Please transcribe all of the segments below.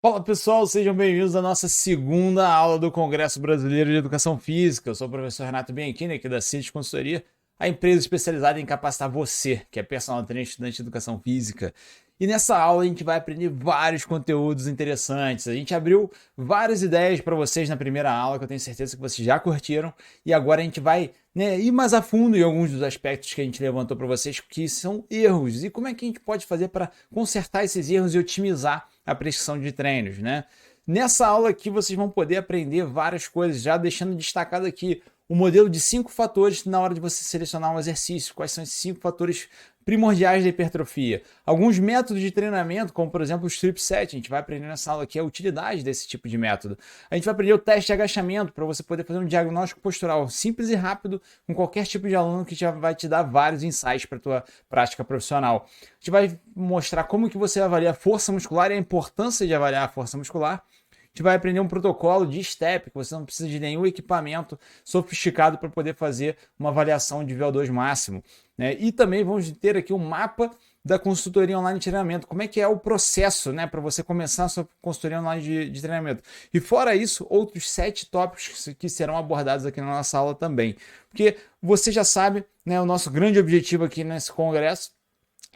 Fala pessoal, sejam bem-vindos à nossa segunda aula do Congresso Brasileiro de Educação Física. Eu sou o professor Renato Bianchini, aqui da CIT Consultoria, a empresa especializada em capacitar você, que é personal trainer estudante de Educação Física. E nessa aula a gente vai aprender vários conteúdos interessantes. A gente abriu várias ideias para vocês na primeira aula, que eu tenho certeza que vocês já curtiram. E agora a gente vai ir mais a fundo em alguns dos aspectos que a gente levantou para vocês, que são erros. E como é que a gente pode fazer para consertar esses erros e otimizar a prescrição de treinos, né? Nessa aula aqui vocês vão poder aprender várias coisas, já deixando destacado aqui o modelo de 5 fatores na hora de você selecionar um exercício. Quais são esses 5 fatores primordiais da hipertrofia? Alguns métodos de treinamento, como por exemplo o strip set, a gente vai aprender nessa aula aqui a utilidade desse tipo de método. A gente vai aprender o teste de agachamento para você poder fazer um diagnóstico postural simples e rápido com qualquer tipo de aluno, que já vai te dar vários insights para a tua prática profissional. A gente vai mostrar como que você avalia a força muscular e a importância de avaliar a força muscular. A gente vai aprender um protocolo de STEP, que você não precisa de nenhum equipamento sofisticado para poder fazer uma avaliação de VO2 máximo, né? E também vamos ter aqui um mapa da consultoria online de treinamento. Como é que é o processo, né, para você começar a sua consultoria online de treinamento. E fora isso, outros 7 tópicos que serão abordados aqui na nossa aula também. Porque você já sabe, né, o nosso grande objetivo aqui nesse congresso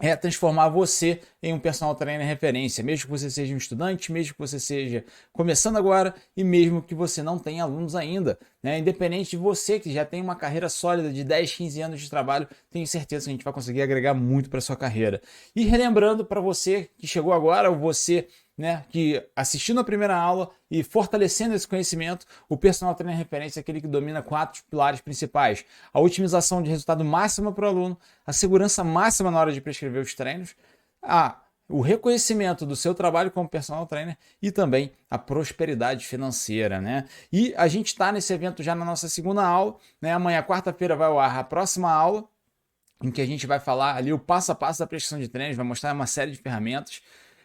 é transformar você em um personal trainer referência, mesmo que você seja um estudante, mesmo que você seja começando agora e mesmo que você não tenha alunos ainda, né? Independente de você que já tem uma carreira sólida de 10, 15 anos de trabalho, tenho certeza que a gente vai conseguir agregar muito para sua carreira. E relembrando para você que chegou agora, ou você, né, que assistindo a primeira aula e fortalecendo esse conhecimento, o personal trainer referência é aquele que domina 4 pilares principais: a otimização de resultado máximo para o aluno, a segurança máxima na hora de prescrever os treinos, o reconhecimento do seu trabalho como personal trainer e também a prosperidade financeira, né? E a gente está nesse evento já na nossa segunda aula, né? Amanhã, quarta-feira, vai ao ar a próxima aula, em que a gente vai falar ali o passo a passo da prescrição de treinos, vai mostrar uma série de ferramentas.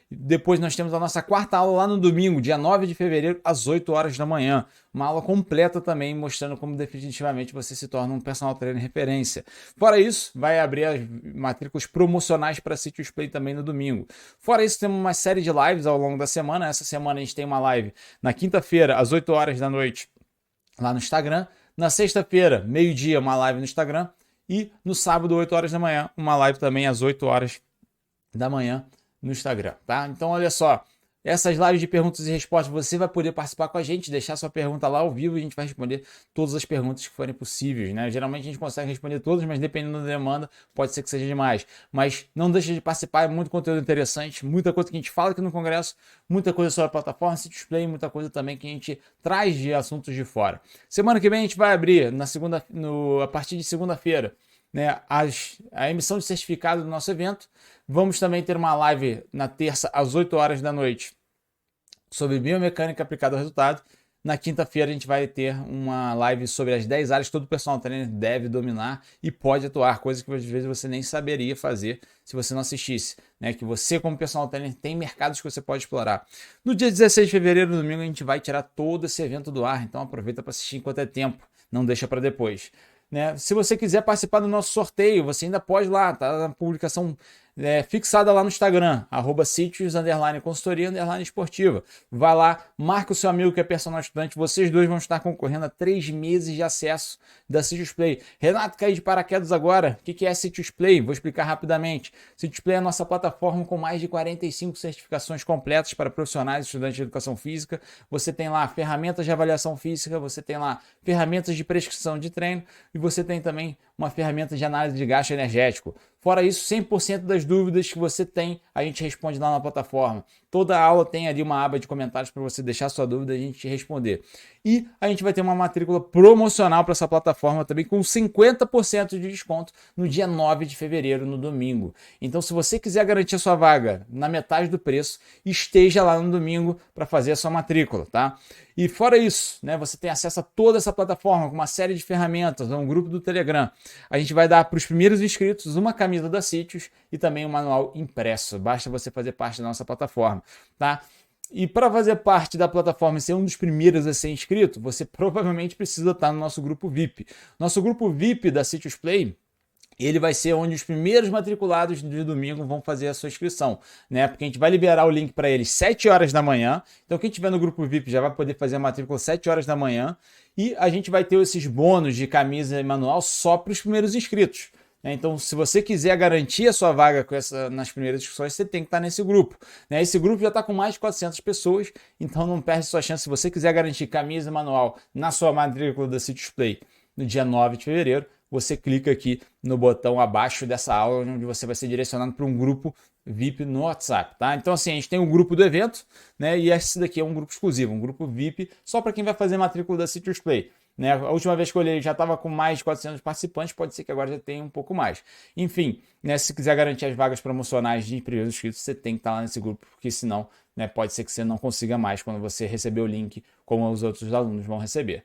Depois nós temos a nossa quarta aula lá no domingo, dia 9 de fevereiro, às 8 horas da manhã. Uma aula completa também, mostrando como definitivamente você se torna um personal trainer referência. Fora isso, vai abrir as matrículas promocionais para Sítios Play também no domingo. Fora isso, temos uma série de lives ao longo da semana. Essa semana a gente tem uma live na quinta-feira, às 8 horas da noite, lá no Instagram. Na sexta-feira, meio-dia, uma live no Instagram. E no sábado, 8 horas da manhã, uma live também às 8 horas da manhã no Instagram, tá? Então, olha só, essas lives de perguntas e respostas, você vai poder participar com a gente, deixar sua pergunta lá ao vivo e a gente vai responder todas as perguntas que forem possíveis, né? Geralmente a gente consegue responder todas, mas dependendo da demanda, pode ser que seja demais. Mas não deixe de participar, é muito conteúdo interessante, muita coisa que a gente fala aqui no Congresso, muita coisa sobre a plataforma, Sítios Play, muita coisa também que a gente traz de assuntos de fora. Semana que vem a gente vai abrir, a partir de segunda-feira, né, a emissão de certificado do nosso evento. Vamos também ter uma live na terça às 8 horas da noite sobre biomecânica aplicada ao resultado. Na quinta-feira a gente vai ter uma live sobre as 10 áreas que todo personal trainer deve dominar e pode atuar, coisas que às vezes você nem saberia fazer se você não assistisse, né? Que você como personal trainer tem mercados que você pode explorar. No dia 16 de fevereiro, no domingo, a gente vai tirar todo esse evento do ar, então aproveita para assistir enquanto é tempo, não deixa para depois. Né? Se você quiser participar do nosso sorteio, você ainda pode lá, tá na publicação fixada lá no Instagram, @sítios_consultoria_esportiva. Vai lá, marca o seu amigo que é personal estudante, vocês dois vão estar concorrendo a 3 meses de acesso da Sítios Play. Renato, caiu de paraquedas agora, o que é Sítios Play? Vou explicar rapidamente. Sítios Play é a nossa plataforma com mais de 45 certificações completas para profissionais e estudantes de educação física. Você tem lá ferramentas de avaliação física, você tem lá ferramentas de prescrição de treino e você tem também uma ferramenta de análise de gasto energético. Fora isso, 100% das dúvidas que você tem, a gente responde lá na plataforma. Toda aula tem ali uma aba de comentários para você deixar sua dúvida e a gente responder. E a gente vai ter uma matrícula promocional para essa plataforma também com 50% de desconto no dia 9 de fevereiro, no domingo. Então, se você quiser garantir a sua vaga na metade do preço, esteja lá no domingo para fazer a sua matrícula, tá? E fora isso, né, você tem acesso a toda essa plataforma com uma série de ferramentas, um grupo do Telegram. A gente vai dar para os primeiros inscritos uma camisa da Sítios e também um manual impresso. Basta você fazer parte da nossa plataforma, tá? E para fazer parte da plataforma e ser um dos primeiros a ser inscrito, você provavelmente precisa estar no nosso grupo VIP. Nosso grupo VIP da Sítios Play ele vai ser onde os primeiros matriculados de domingo vão fazer a sua inscrição, né? Porque a gente vai liberar o link para eles 7 horas da manhã. Então, quem tiver no grupo VIP já vai poder fazer a matrícula 7 horas da manhã. E a gente vai ter esses bônus de camisa e manual só para os primeiros inscritos. Então, se você quiser garantir a sua vaga nas primeiras inscrições, você tem que estar nesse grupo. Esse grupo já está com mais de 400 pessoas, então não perde sua chance. Se você quiser garantir camisa e manual na sua matrícula da City Play no dia 9 de fevereiro, você clica aqui no botão abaixo dessa aula, onde você vai ser direcionado para um grupo VIP no WhatsApp, tá? Então, assim, a gente tem o grupo do evento, né? E esse daqui é um grupo exclusivo, um grupo VIP, só para quem vai fazer matrícula da Citrus Play. Né? A última vez que eu olhei já estava com mais de 400 participantes, pode ser que agora já tenha um pouco mais. Enfim, né, se quiser garantir as vagas promocionais de primeiros inscritos, você tem que estar lá nesse grupo, porque senão, né, pode ser que você não consiga mais quando você receber o link, como os outros alunos vão receber.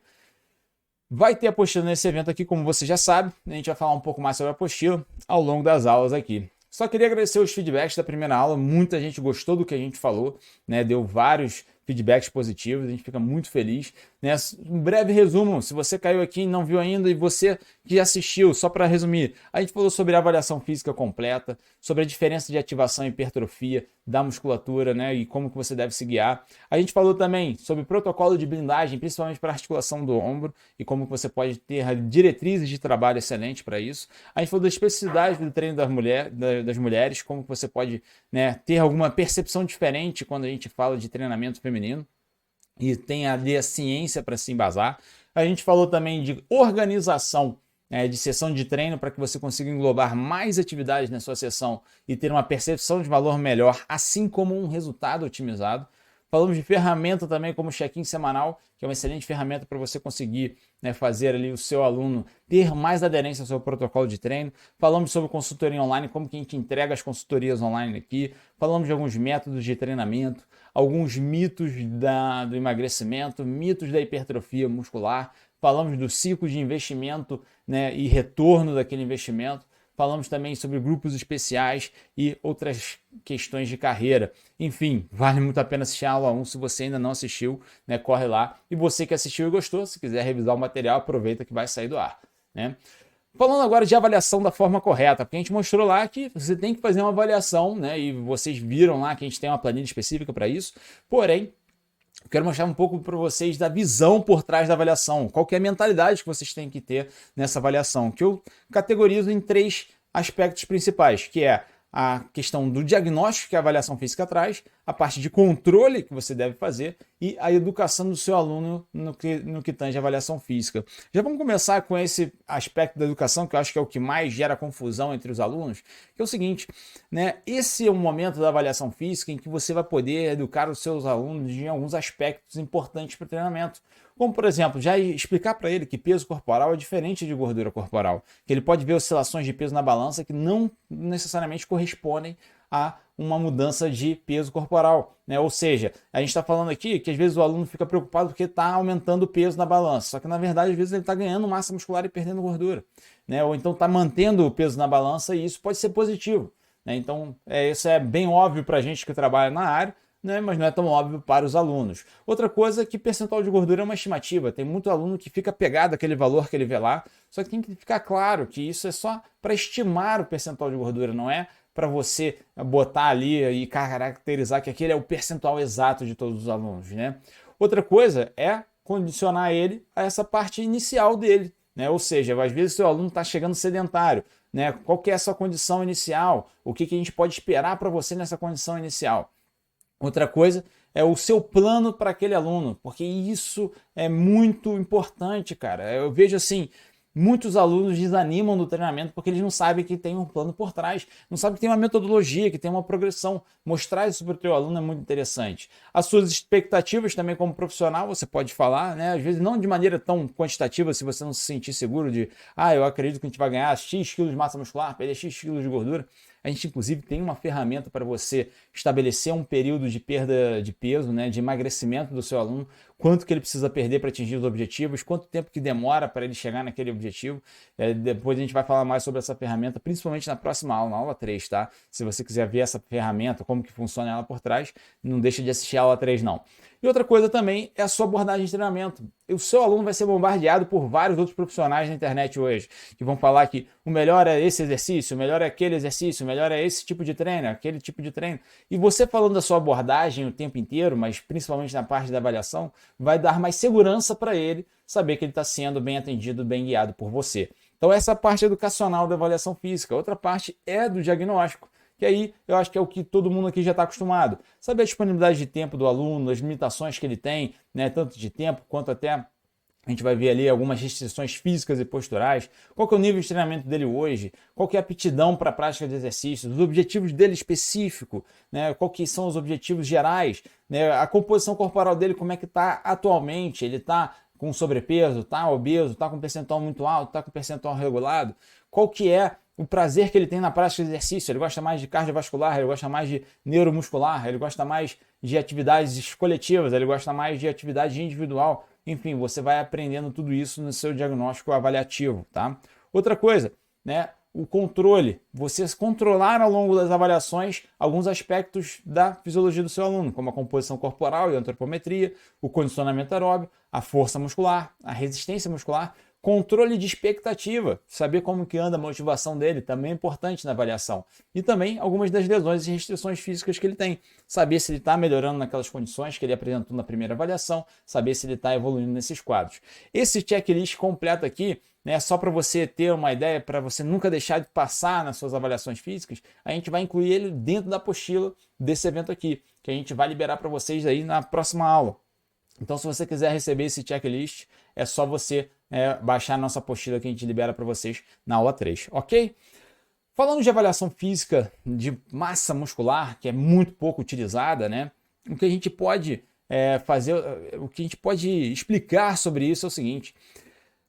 Vai ter apostila nesse evento aqui, como você já sabe. A gente vai falar um pouco mais sobre a apostila ao longo das aulas aqui. Só queria agradecer os feedbacks da primeira aula. Muita gente gostou do que a gente falou, né? Deu vários feedbacks positivos, a gente fica muito feliz. Né? Um breve resumo, se você caiu aqui e não viu ainda, e você que assistiu, só para resumir, a gente falou sobre a avaliação física completa, sobre a diferença de ativação e hipertrofia da musculatura, né? E como que você deve se guiar. A gente falou também sobre protocolo de blindagem, principalmente para a articulação do ombro, e como que você pode ter diretrizes de trabalho excelentes para isso. A gente falou da especificidade do treino das mulheres, como que você pode, né, ter alguma percepção diferente quando a gente fala de treinamento feminino e tem ali a ciência para se embasar. A gente falou também de organização, né, de sessão de treino para que você consiga englobar mais atividades na sua sessão e ter uma percepção de valor melhor, assim como um resultado otimizado. Falamos de ferramenta também, como o check-in semanal, que é uma excelente ferramenta para você conseguir, né, fazer ali o seu aluno ter mais aderência ao seu protocolo de treino. Falamos sobre consultoria online, como que a gente entrega as consultorias online aqui. Falamos de alguns métodos de treinamento, alguns mitos do emagrecimento, mitos da hipertrofia muscular. Falamos do ciclo de investimento, né, e retorno daquele investimento. Falamos também sobre grupos especiais e outras questões de carreira. Enfim, vale muito a pena assistir a aula 1. Se você ainda não assistiu, né, corre lá. E você que assistiu e gostou, se quiser revisar o material, aproveita que vai sair do ar. Né? Falando agora de avaliação da forma correta, porque a gente mostrou lá que você tem que fazer uma avaliação, né, e vocês viram lá que a gente tem uma planilha específica para isso. Porém, eu quero mostrar um pouco para vocês da visão por trás da avaliação, qual que é a mentalidade que vocês têm que ter nessa avaliação, que eu categorizo em 3 aspectos principais, que é a questão do diagnóstico que a avaliação física traz, a parte de controle que você deve fazer e a educação do seu aluno no que tange a avaliação física. Já vamos começar com esse aspecto da educação, que eu acho que é o que mais gera confusão entre os alunos, que é o seguinte, né? Esse é um momento da avaliação física em que você vai poder educar os seus alunos em alguns aspectos importantes para o treinamento. Como, por exemplo, já explicar para ele que peso corporal é diferente de gordura corporal, que ele pode ver oscilações de peso na balança que não necessariamente correspondem a uma mudança de peso corporal, né? Ou seja, a gente está falando aqui que às vezes o aluno fica preocupado porque está aumentando o peso na balança, só que na verdade às vezes ele está ganhando massa muscular e perdendo gordura, né? Ou então está mantendo o peso na balança e isso pode ser positivo, né? Então isso é bem óbvio para a gente que trabalha na área, né, mas não é tão óbvio para os alunos. Outra coisa é que percentual de gordura é uma estimativa. Tem muito aluno que fica pegado àquele valor que ele vê lá, só que tem que ficar claro que isso é só para estimar o percentual de gordura, não é para você botar ali e caracterizar que aquele é o percentual exato de todos os alunos, né? Outra coisa é condicionar ele a essa parte inicial dele, né? Ou seja, às vezes o seu aluno está chegando sedentário, né? Qual que é a sua condição inicial? O que a gente pode esperar para você nessa condição inicial? Outra coisa é o seu plano para aquele aluno, porque isso é muito importante, cara. Eu vejo assim, muitos alunos desanimam do treinamento porque eles não sabem que tem um plano por trás, não sabem que tem uma metodologia, que tem uma progressão. Mostrar isso para o teu aluno é muito interessante. As suas expectativas também como profissional, você pode falar, né? Às vezes não de maneira tão quantitativa, se você não se sentir seguro de, eu acredito que a gente vai ganhar X quilos de massa muscular, perder X quilos de gordura. A gente, inclusive, tem uma ferramenta para você estabelecer um período de perda de peso, né, de emagrecimento do seu aluno, quanto que ele precisa perder para atingir os objetivos, quanto tempo que demora para ele chegar naquele objetivo. Depois a gente vai falar mais sobre essa ferramenta, principalmente na próxima aula, na aula 3, tá? Se você quiser ver essa ferramenta, como que funciona ela por trás, não deixa de assistir a aula 3, não. E outra coisa também é a sua abordagem de treinamento. O seu aluno vai ser bombardeado por vários outros profissionais na internet hoje, que vão falar que o melhor é esse exercício, o melhor é aquele exercício, o melhor é esse tipo de treino, aquele tipo de treino. E você falando da sua abordagem o tempo inteiro, mas principalmente na parte da avaliação, vai dar mais segurança para ele saber que ele está sendo bem atendido, bem guiado por você. Então essa é a parte educacional da avaliação física. Outra parte é do diagnóstico, que aí eu acho que é o que todo mundo aqui já está acostumado. Saber a disponibilidade de tempo do aluno, as limitações que ele tem, né, tanto de tempo quanto até a gente vai ver ali algumas restrições físicas e posturais, qual que é o nível de treinamento dele hoje, qual que é a aptidão para a prática de exercícios, os objetivos dele específico, né, qual que são os objetivos gerais, né, a composição corporal dele, como é que está atualmente, ele está com sobrepeso, está obeso, está com percentual muito alto, está com percentual regulado, qual que é o prazer que ele tem na prática de exercício, ele gosta mais de cardiovascular, ele gosta mais de neuromuscular, ele gosta mais de atividades coletivas, ele gosta mais de atividade individual, enfim, você vai aprendendo tudo isso no seu diagnóstico avaliativo, tá? Outra coisa, né, o controle, você controlar ao longo das avaliações alguns aspectos da fisiologia do seu aluno, como a composição corporal e a antropometria, o condicionamento aeróbio, a força muscular, a resistência muscular, controle de expectativa, saber como que anda a motivação dele, também é importante na avaliação. E também algumas das lesões e restrições físicas que ele tem. Saber se ele está melhorando naquelas condições que ele apresentou na primeira avaliação, saber se ele está evoluindo nesses quadros. Esse checklist completo aqui, né, só para você ter uma ideia, para você nunca deixar de passar nas suas avaliações físicas, a gente vai incluir ele dentro da apostila desse evento aqui, que a gente vai liberar para vocês aí na próxima aula. Então, se você quiser receber esse checklist, é só você baixar a nossa apostila que a gente libera para vocês na aula 3, ok? Falando de avaliação física de massa muscular, que é muito pouco utilizada, né? O que a gente pode fazer, o que a gente pode explicar sobre isso é o seguinte: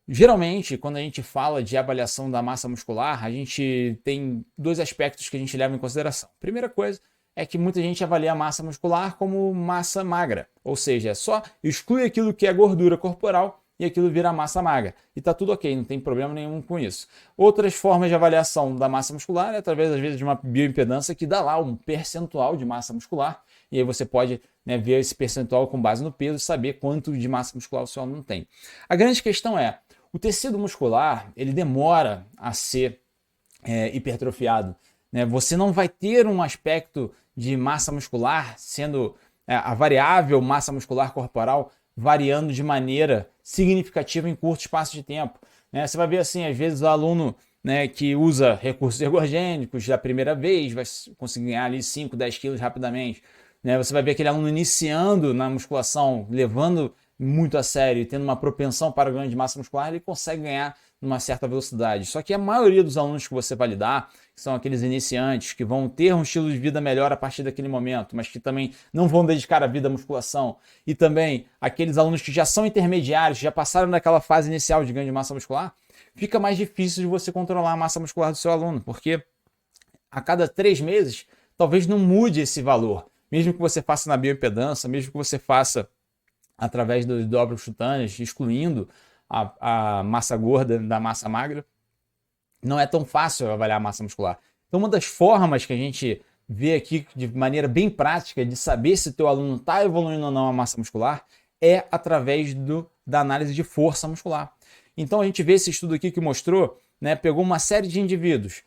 geralmente, quando a gente fala de avaliação da massa muscular, a gente tem dois aspectos que a gente leva em consideração. Primeira coisa é que muita gente avalia a massa muscular como massa magra, ou seja, só exclui aquilo que é gordura corporal e aquilo vira massa magra. E está tudo ok, não tem problema nenhum com isso. Outras formas de avaliação da massa muscular é através, às vezes, de uma bioimpedância que dá lá um percentual de massa muscular, e aí você pode, né, ver esse percentual com base no peso e saber quanto de massa muscular o seu aluno tem. A grande questão é, o tecido muscular, ele demora a ser hipertrofiado, né? Você não vai ter um aspecto de massa muscular sendo a variável massa muscular corporal variando de maneira significativa em curto espaço de tempo, né? Você vai ver assim, às vezes o aluno, né, que usa recursos ergogênicos da primeira vez vai conseguir ganhar ali 5, 10 quilos rapidamente, né? Você vai ver aquele aluno iniciando na musculação, levando muito a sério e tendo uma propensão para o ganho de massa muscular, ele consegue ganhar numa certa velocidade. Só que a maioria dos alunos que você vai lidar, que são aqueles iniciantes que vão ter um estilo de vida melhor a partir daquele momento, mas que também não vão dedicar a vida à musculação, e também aqueles alunos que já são intermediários, já passaram daquela fase inicial de ganho de massa muscular, fica mais difícil de você controlar a massa muscular do seu aluno, porque a cada 3 meses, talvez não mude esse valor, mesmo que você faça na bioimpedância, mesmo que você faça através dos dobros cutâneos, excluindo a massa gorda da massa magra, não é tão fácil avaliar a massa muscular. Então, uma das formas que a gente vê aqui de maneira bem prática de saber se o teu aluno está evoluindo ou não a massa muscular é através da análise de força muscular. Então, a gente vê esse estudo aqui que mostrou, né, pegou uma série de indivíduos,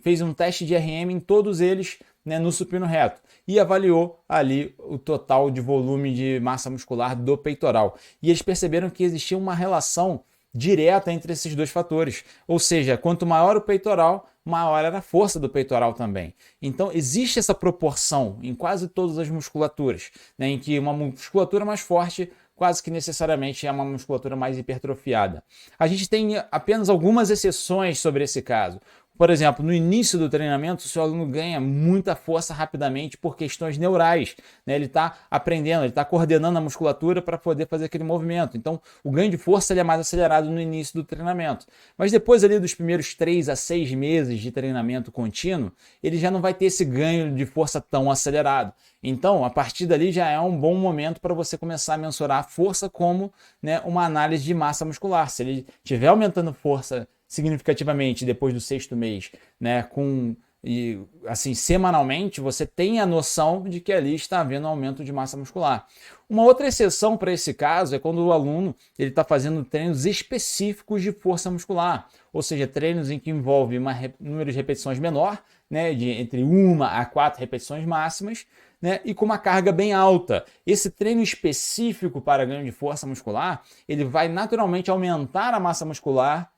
fez um teste de RM em todos eles, né, no supino reto, e avaliou ali o total de volume de massa muscular do peitoral. E eles perceberam que existia uma relação direta entre esses dois fatores. Ou seja, quanto maior o peitoral, maior era a força do peitoral também. Então, existe essa proporção em quase todas as musculaturas, né, em que uma musculatura mais forte quase que necessariamente é uma musculatura mais hipertrofiada. A gente tem apenas algumas exceções sobre esse caso. Por exemplo, no início do treinamento, o seu aluno ganha muita força rapidamente por questões neurais, né? Ele está aprendendo, ele está coordenando a musculatura para poder fazer aquele movimento. Então, o ganho de força ele é mais acelerado no início do treinamento. Mas depois ali dos primeiros 3 a 6 meses de treinamento contínuo, ele já não vai ter esse ganho de força tão acelerado. Então, a partir dali já é um bom momento para você começar a mensurar a força como, né, uma análise de massa muscular. Se ele estiver aumentando força significativamente depois do 6º mês, né, com e assim, semanalmente, você tem a noção de que ali está havendo aumento de massa muscular. Uma outra exceção para esse caso é quando o aluno está fazendo treinos específicos de força muscular, ou seja, treinos em que envolve número de repetições menor, né, entre 1 a 4 repetições máximas, né, e com uma carga bem alta. Esse treino específico para ganho de força muscular, ele vai naturalmente aumentar a massa muscular,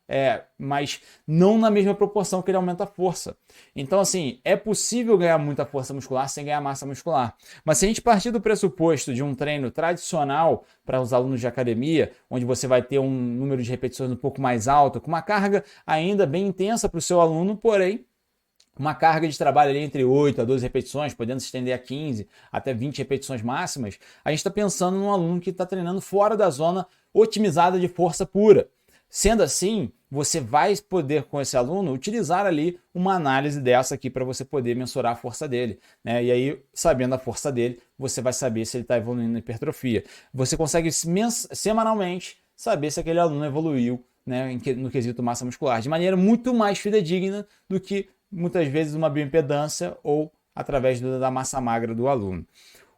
mas não na mesma proporção que ele aumenta a força. Então, assim, é possível ganhar muita força muscular sem ganhar massa muscular. Mas se a gente partir do pressuposto de um treino tradicional para os alunos de academia, onde você vai ter um número de repetições um pouco mais alto, com uma carga ainda bem intensa para o seu aluno, porém, uma carga de trabalho ali entre 8 a 12 repetições, podendo se estender a 15 até 20 repetições máximas, a gente está pensando num aluno que está treinando fora da zona otimizada de força pura. Sendo assim, você vai poder com esse aluno utilizar ali uma análise dessa aqui para você poder mensurar a força dele, né? E aí, sabendo a força dele, você vai saber se ele está evoluindo na hipertrofia. Você consegue semanalmente saber se aquele aluno evoluiu, né, no quesito massa muscular, de maneira muito mais fidedigna do que muitas vezes uma bioimpedância ou através da massa magra do aluno.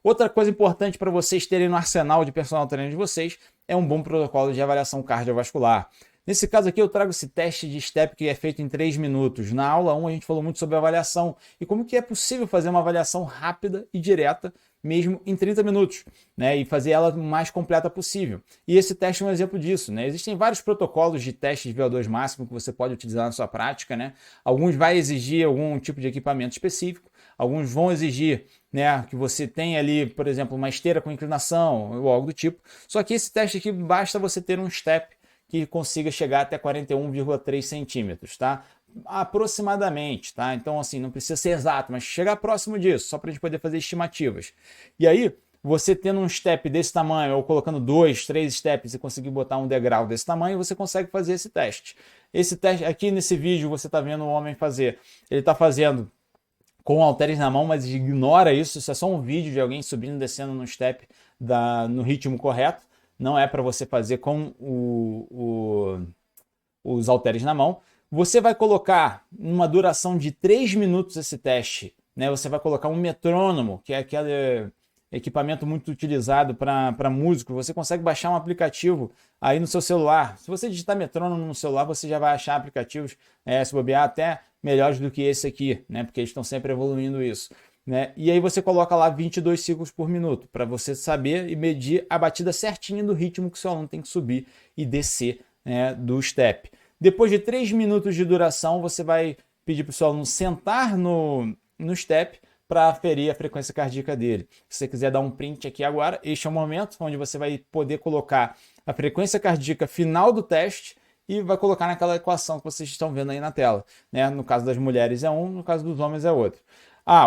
Outra coisa importante para vocês terem no arsenal de personal trainer de vocês é um bom protocolo de avaliação cardiovascular. Nesse caso aqui eu trago esse teste de STEP que é feito em 3 minutos. Na aula 1 a gente falou muito sobre avaliação e como que é possível fazer uma avaliação rápida e direta mesmo em 30 minutos, né, e fazer ela o mais completa possível. E esse teste é um exemplo disso, né? Existem vários protocolos de teste de VO2 máximo que você pode utilizar na sua prática, né? Alguns vai exigir algum tipo de equipamento específico, alguns vão exigir, né, que você tenha ali, por exemplo, uma esteira com inclinação ou algo do tipo. Só que esse teste aqui basta você ter um STEP que consiga chegar até 41,3 centímetros, tá? Aproximadamente, tá? Então, assim, não precisa ser exato, mas chegar próximo disso, só para a gente poder fazer estimativas. E aí, você tendo um step desse tamanho, ou colocando 2, 3 steps e conseguir botar um degrau desse tamanho, você consegue fazer esse teste. Esse teste, aqui nesse vídeo, você está vendo o homem fazer. Ele está fazendo com halteres na mão, mas ignora isso. Isso é só um vídeo de alguém subindo e descendo no step no ritmo correto. Não é para você fazer com os halteres na mão. Você vai colocar uma duração de 3 minutos esse teste, né? Você vai colocar um metrônomo, que é aquele equipamento muito utilizado para músico. Você consegue baixar um aplicativo aí no seu celular. Se você digitar metrônomo no celular, você já vai achar aplicativos, se bobear, até melhores do que esse aqui, né? Porque eles estão sempre evoluindo isso, né? E aí você coloca lá 22 ciclos por minuto, para você saber e medir a batida certinha do ritmo que o seu aluno tem que subir e descer, né, do step. Depois de 3 minutos de duração, você vai pedir para o seu aluno sentar no step para aferir a frequência cardíaca dele. Se você quiser dar um print aqui agora, este é o momento onde você vai poder colocar a frequência cardíaca final do teste e vai colocar naquela equação que vocês estão vendo aí na tela, né? No caso das mulheres é um, no caso dos homens é outro.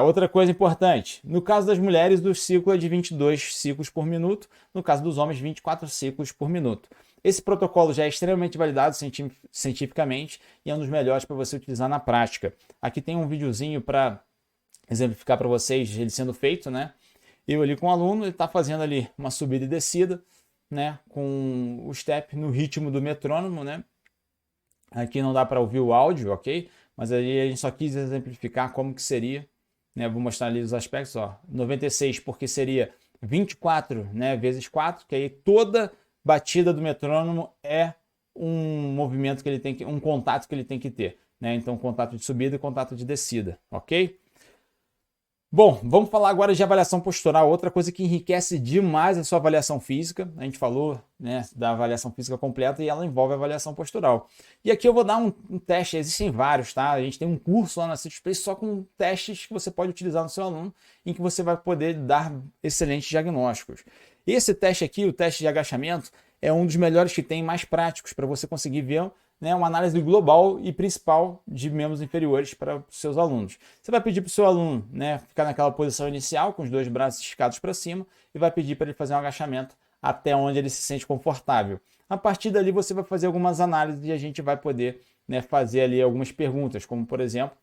Outra coisa importante, no caso das mulheres, o ciclo é de 22 ciclos por minuto, no caso dos homens, 24 ciclos por minuto. Esse protocolo já é extremamente validado cientificamente e é um dos melhores para você utilizar na prática. Aqui tem um videozinho para exemplificar para vocês ele sendo feito, né? Eu ali com o aluno, ele está fazendo ali uma subida e descida, né? Com o step no ritmo do metrônomo, né? Aqui não dá para ouvir o áudio, ok? Mas aí a gente só quis exemplificar como que seria, né? Vou mostrar ali os aspectos, ó. 96 porque seria 24, né, vezes 4, que aí toda batida do metrônomo é um movimento que ele tem que, um contato que ele tem que ter, né? Então, contato de subida e contato de descida, ok? Bom, vamos falar agora de avaliação postural, outra coisa que enriquece demais a sua avaliação física. A gente falou, né, da avaliação física completa e ela envolve a avaliação postural. E aqui eu vou dar um teste, existem vários, tá? A gente tem um curso lá na City Space só com testes que você pode utilizar no seu aluno, em que você vai poder dar excelentes diagnósticos. Esse teste aqui, o teste de agachamento, é um dos melhores que tem, mais práticos, para você conseguir ver, né, uma análise global e principal de membros inferiores para os seus alunos. Você vai pedir para o seu aluno, né, ficar naquela posição inicial, com os dois braços esticados para cima, e vai pedir para ele fazer um agachamento até onde ele se sente confortável. A partir dali você vai fazer algumas análises e a gente vai poder, né, fazer ali algumas perguntas, como por exemplo,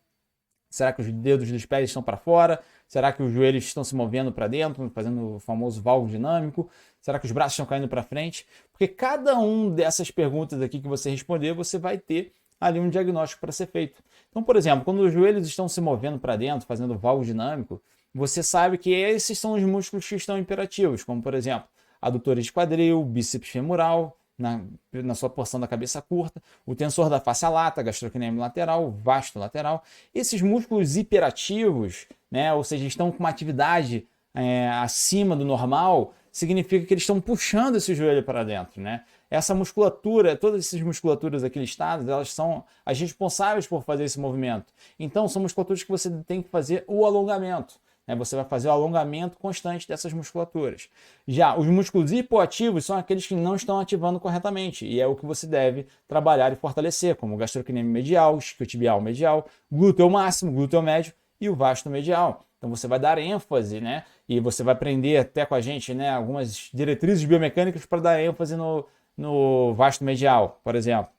será que os dedos dos pés estão para fora? Será que os joelhos estão se movendo para dentro, fazendo o famoso valgo dinâmico? Será que os braços estão caindo para frente? Porque cada uma dessas perguntas aqui que você responder, você vai ter ali um diagnóstico para ser feito. Então, por exemplo, quando os joelhos estão se movendo para dentro, fazendo valgo dinâmico, você sabe que esses são os músculos que estão imperativos, como por exemplo, adutores de quadril, bíceps femoral, na sua porção da cabeça curta, o tensor da face lata, gastrocnêmio lateral, vasto lateral. Esses músculos hiperativos, né, ou seja, estão com uma atividade acima do normal, significa que eles estão puxando esse joelho para dentro, né? Essa musculatura, todas essas musculaturas aqui listadas, elas são as responsáveis por fazer esse movimento. Então, são musculaturas que você tem que fazer o alongamento. Você vai fazer o alongamento constante dessas musculaturas. Já os músculos hipoativos são aqueles que não estão ativando corretamente, e é o que você deve trabalhar e fortalecer, como o gastrocnêmio medial, isquiotibial medial, glúteo máximo, glúteo médio e o vasto medial. Então você vai dar ênfase, né? E você vai aprender até com a gente, né, algumas diretrizes biomecânicas para dar ênfase no vasto medial, por exemplo.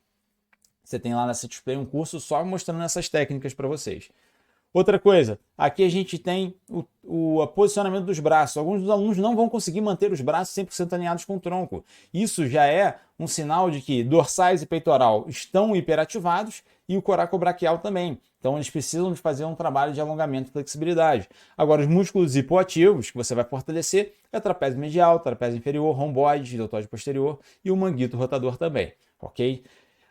Você tem lá na CityDisplay um curso só mostrando essas técnicas para vocês. Outra coisa, aqui a gente tem o posicionamento dos braços. Alguns dos alunos não vão conseguir manter os braços 100% alinhados com o tronco. Isso já é um sinal de que dorsais e peitoral estão hiperativados e o coracobraquial também. Então eles precisam de fazer um trabalho de alongamento e flexibilidade. Agora, os músculos hipoativos que você vai fortalecer é trapézio medial, trapézio inferior, romboide, deltoide posterior e o manguito rotador também, ok?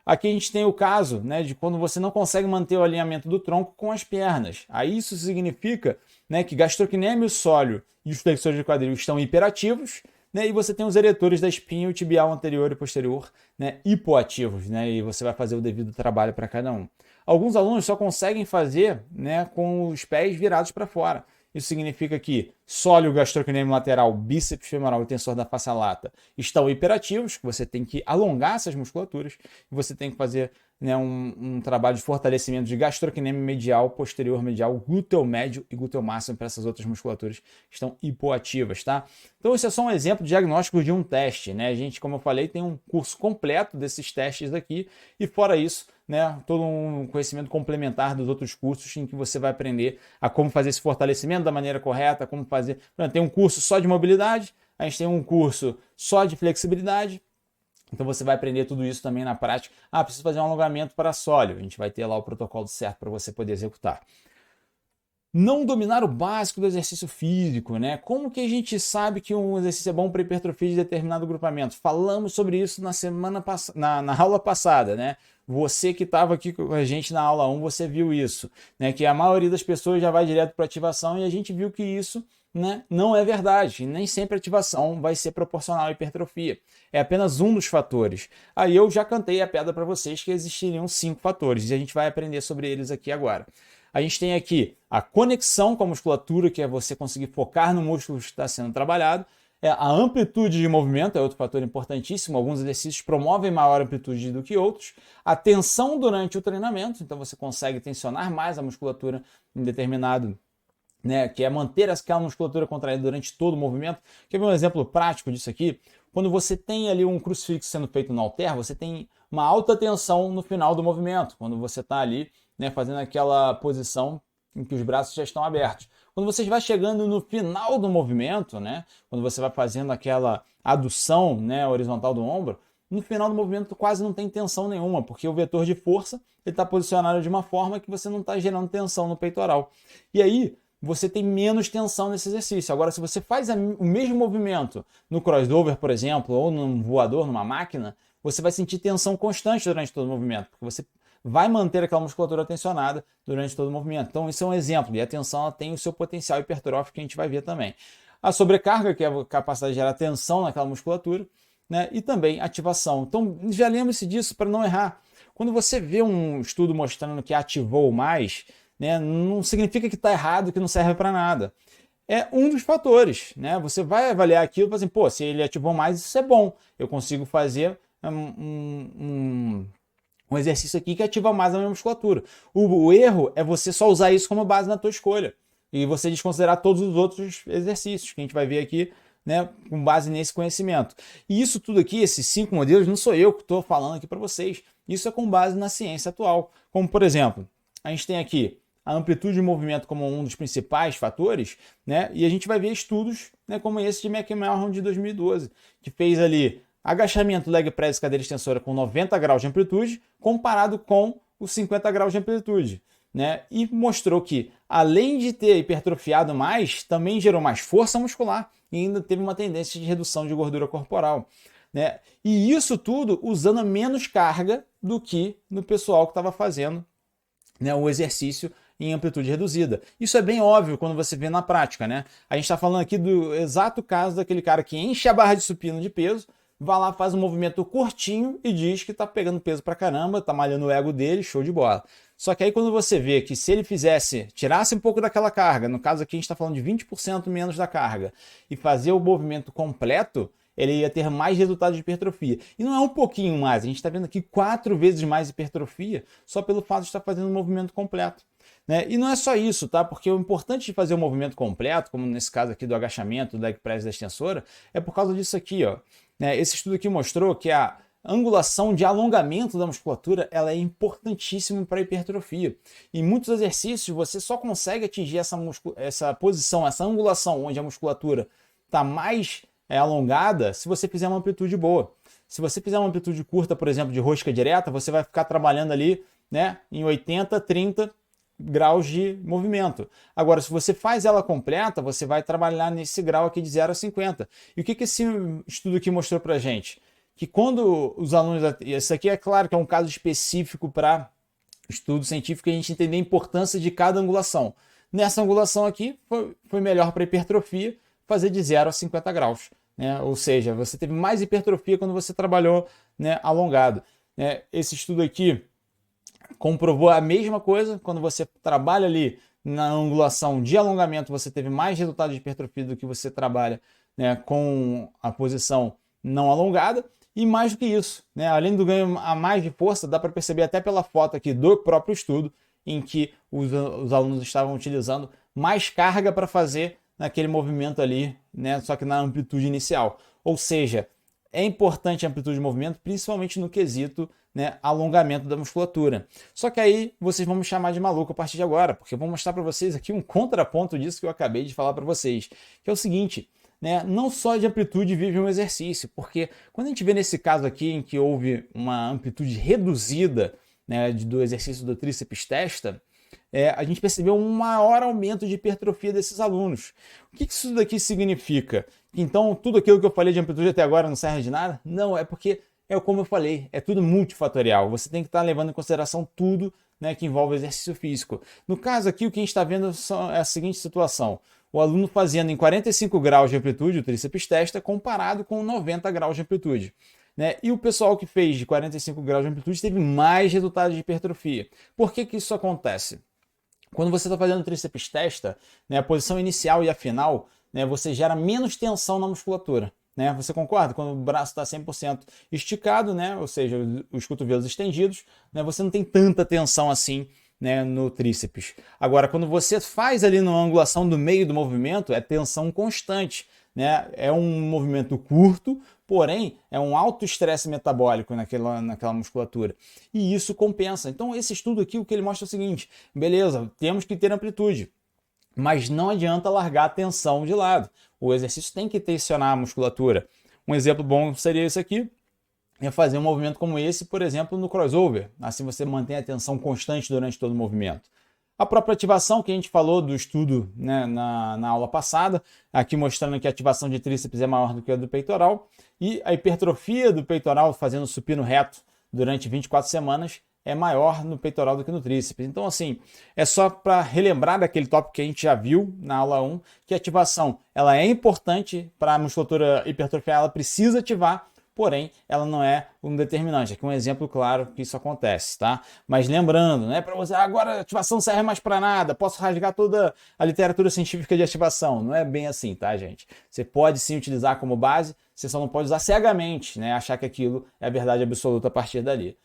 Aqui a gente tem o caso, né, de quando você não consegue manter o alinhamento do tronco com as pernas. Aí isso significa, né, que gastrocnêmio sóleo e os flexores de quadril estão hiperativos, né, e você tem os eretores da espinha, o tibial anterior e posterior, né, hipoativos, né, e você vai fazer o devido trabalho para cada um. Alguns alunos só conseguem fazer, né, com os pés virados para fora. Isso significa que sóleo, gastrocnêmio lateral, bíceps femoral e tensor da face lata estão hiperativos, que você tem que alongar essas musculaturas, e você tem que fazer, né, um trabalho de fortalecimento de gastrocnêmio medial, posterior medial, glúteo médio e glúteo máximo para essas outras musculaturas que estão hipoativas, tá? Então esse é só um exemplo diagnóstico de um teste, né? A gente, como eu falei, tem um curso completo desses testes aqui, e fora isso, né, todo um conhecimento complementar dos outros cursos em que você vai aprender a como fazer esse fortalecimento da maneira correta, como fazer... Tem um curso só de mobilidade, a gente tem um curso só de flexibilidade, então você vai aprender tudo isso também na prática. Ah, preciso fazer um alongamento para sólio, a gente vai ter lá o protocolo certo para você poder executar. Não dominar o básico do exercício físico, né? Como que a gente sabe que um exercício é bom para hipertrofia de determinado grupamento? Falamos sobre isso na aula passada, né? Você que estava aqui com a gente na aula 1, você viu isso, né? Que a maioria das pessoas já vai direto para ativação e a gente viu que isso, né, não é verdade. Nem sempre a ativação vai ser proporcional à hipertrofia. É apenas um dos fatores. Aí eu já cantei a pedra para vocês que existiriam 5 fatores e a gente vai aprender sobre eles aqui agora. A gente tem aqui a conexão com a musculatura, que é você conseguir focar no músculo que está sendo trabalhado. A amplitude de movimento é outro fator importantíssimo. Alguns exercícios promovem maior amplitude do que outros. A tensão durante o treinamento, então você consegue tensionar mais a musculatura em determinado, né, que é manter aquela musculatura contraída durante todo o movimento. Quer ver um exemplo prático disso aqui? Quando você tem ali um crucifixo sendo feito no halter, você tem uma alta tensão no final do movimento, quando você está ali, né, fazendo aquela posição em que os braços já estão abertos. Quando você vai chegando no final do movimento, né, quando você vai fazendo aquela adução, né, horizontal do ombro, no final do movimento quase não tem tensão nenhuma, porque o vetor de força está posicionado de uma forma que você não está gerando tensão no peitoral. E aí você tem menos tensão nesse exercício. Agora, se você faz o mesmo movimento no crossover, por exemplo, ou num voador, numa máquina, você vai sentir tensão constante durante todo o movimento, porque você vai manter aquela musculatura tensionada durante todo o movimento. Então, isso é um exemplo. E a tensão ela tem o seu potencial hipertrófico que a gente vai ver também. A sobrecarga, que é a capacidade de gerar tensão naquela musculatura, né? E também ativação. Então, já lembre-se disso para não errar. Quando você vê um estudo mostrando que ativou mais, né, não significa que está errado, que não serve para nada. É um dos fatores. Né? Você vai avaliar aquilo e falar assim, pô, se ele ativou mais, isso é bom. Eu consigo fazer um exercício aqui que ativa mais a minha musculatura. O erro é você só usar isso como base na tua escolha e você desconsiderar todos os outros exercícios que a gente vai ver aqui, né, com base nesse conhecimento. E isso tudo aqui, esses 5 modelos, não sou eu que estou falando aqui para vocês. Isso é com base na ciência atual. Como, por exemplo, a gente tem aqui a amplitude de movimento como um dos principais fatores, né, e a gente vai ver estudos, né, como esse de McMahon de 2012, que fez ali agachamento, leg press, cadeira extensora com 90 graus de amplitude, comparado com os 50 graus de amplitude, né? E mostrou que, além de ter hipertrofiado mais, também gerou mais força muscular e ainda teve uma tendência de redução de gordura corporal, né? E isso tudo usando menos carga do que no pessoal que estava fazendo, né, o exercício em amplitude reduzida. Isso é bem óbvio quando você vê na prática, né? A gente está falando aqui do exato caso daquele cara que enche a barra de supino de peso, vai lá, faz um movimento curtinho e diz que está pegando peso pra caramba, está malhando o ego dele, show de bola. Só que aí quando você vê que se ele tirasse um pouco daquela carga, no caso aqui a gente está falando de 20% menos da carga, e fazer o movimento completo, ele ia ter mais resultado de hipertrofia. E não é um pouquinho mais, a gente está vendo aqui 4 vezes mais hipertrofia só pelo fato de estar fazendo um movimento completo, né? E não é só isso, tá? Porque o importante de fazer o movimento completo, como nesse caso aqui do agachamento, do leg press e da extensora, é por causa disso aqui, ó. Né? Esse estudo aqui mostrou que a angulação de alongamento da musculatura ela é importantíssima para a hipertrofia. Em muitos exercícios você só consegue atingir essa posição, essa angulação onde a musculatura está mais alongada se você fizer uma amplitude boa. Se você fizer uma amplitude curta, por exemplo, de rosca direta, você vai ficar trabalhando ali, né, em 80, 30 graus de movimento. Agora, se você faz ela completa, você vai trabalhar nesse grau aqui de 0 a 50. E o que esse estudo aqui mostrou pra gente? Que quando os alunos... Isso aqui é claro que é um caso específico para estudo científico, a gente entender a importância de cada angulação. Nessa angulação aqui, foi melhor para hipertrofia fazer de 0 a 50 graus. Né? Ou seja, você teve mais hipertrofia quando você trabalhou, né, alongado. Esse estudo aqui comprovou a mesma coisa, quando você trabalha ali na angulação de alongamento, você teve mais resultado de hipertrofia do que você trabalha, né, com a posição não alongada. E mais do que isso, né, além do ganho a mais de força, dá para perceber até pela foto aqui do próprio estudo, em que os alunos estavam utilizando mais carga para fazer naquele movimento ali, né, só que na amplitude inicial. Ou seja, é importante a amplitude de movimento, principalmente no quesito, né, alongamento da musculatura. Só que aí vocês vão me chamar de maluco a partir de agora, porque eu vou mostrar para vocês aqui um contraponto disso que eu acabei de falar para vocês, que é o seguinte, né, não só de amplitude vive um exercício, porque quando a gente vê nesse caso aqui em que houve uma amplitude reduzida, né, do exercício do tríceps testa, a gente percebeu um maior aumento de hipertrofia desses alunos. O que isso daqui significa? Então, tudo aquilo que eu falei de amplitude até agora não serve de nada? Não, é porque, como eu falei, é tudo multifatorial. Você tem que estar levando em consideração tudo, né, que envolve exercício físico. No caso aqui, o que a gente está vendo é a seguinte situação. O aluno fazendo em 45 graus de amplitude o tríceps testa comparado com 90 graus de amplitude. Né? E o pessoal que fez de 45 graus de amplitude teve mais resultado de hipertrofia. Por que isso acontece? Quando você está fazendo tríceps testa, né, a posição inicial e a final, né, você gera menos tensão na musculatura. Né? Você concorda? Quando o braço está 100% esticado, né, ou seja, os cotovelos estendidos, né, você não tem tanta tensão assim, né, no tríceps. Agora, quando você faz ali numa angulação do meio do movimento, é tensão constante. Né? É um movimento curto, porém é um alto estresse metabólico naquela musculatura. E isso compensa. Então esse estudo aqui, o que ele mostra é o seguinte, beleza, temos que ter amplitude, mas não adianta largar a tensão de lado. O exercício tem que tensionar a musculatura. Um exemplo bom seria esse aqui, é fazer um movimento como esse, por exemplo, no crossover. Assim você mantém a tensão constante durante todo o movimento. A própria ativação que a gente falou do estudo, né, na aula passada, aqui mostrando que a ativação de tríceps é maior do que a do peitoral, e a hipertrofia do peitoral fazendo supino reto durante 24 semanas é maior no peitoral do que no tríceps. Então, assim, é só para relembrar daquele tópico que a gente já viu na aula 1, que a ativação ela é importante para a musculatura hipertrofiar, ela precisa ativar, porém, ela não é um determinante. Aqui um exemplo claro que isso acontece, tá? Mas lembrando, não é para você, agora a ativação não serve mais para nada, posso rasgar toda a literatura científica de ativação. Não é bem assim, tá, gente? Você pode sim utilizar como base, você só não pode usar cegamente, né? Achar que aquilo é a verdade absoluta a partir dali.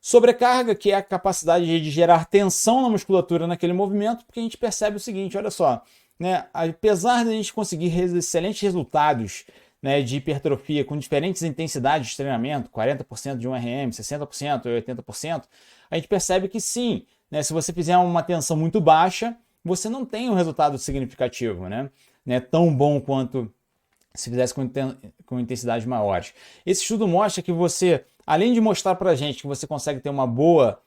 Sobrecarga, que é a capacidade de gerar tensão na musculatura naquele movimento, porque a gente percebe o seguinte, olha só, né? Apesar de a gente conseguir excelentes resultados, né, de hipertrofia com diferentes intensidades de treinamento, 40% de 1RM, 60%, 80%, a gente percebe que sim, né, se você fizer uma tensão muito baixa, você não tem um resultado significativo, né, tão bom quanto se fizesse com intensidades maiores. Esse estudo mostra que você, além de mostrar para a gente que você consegue ter uma boa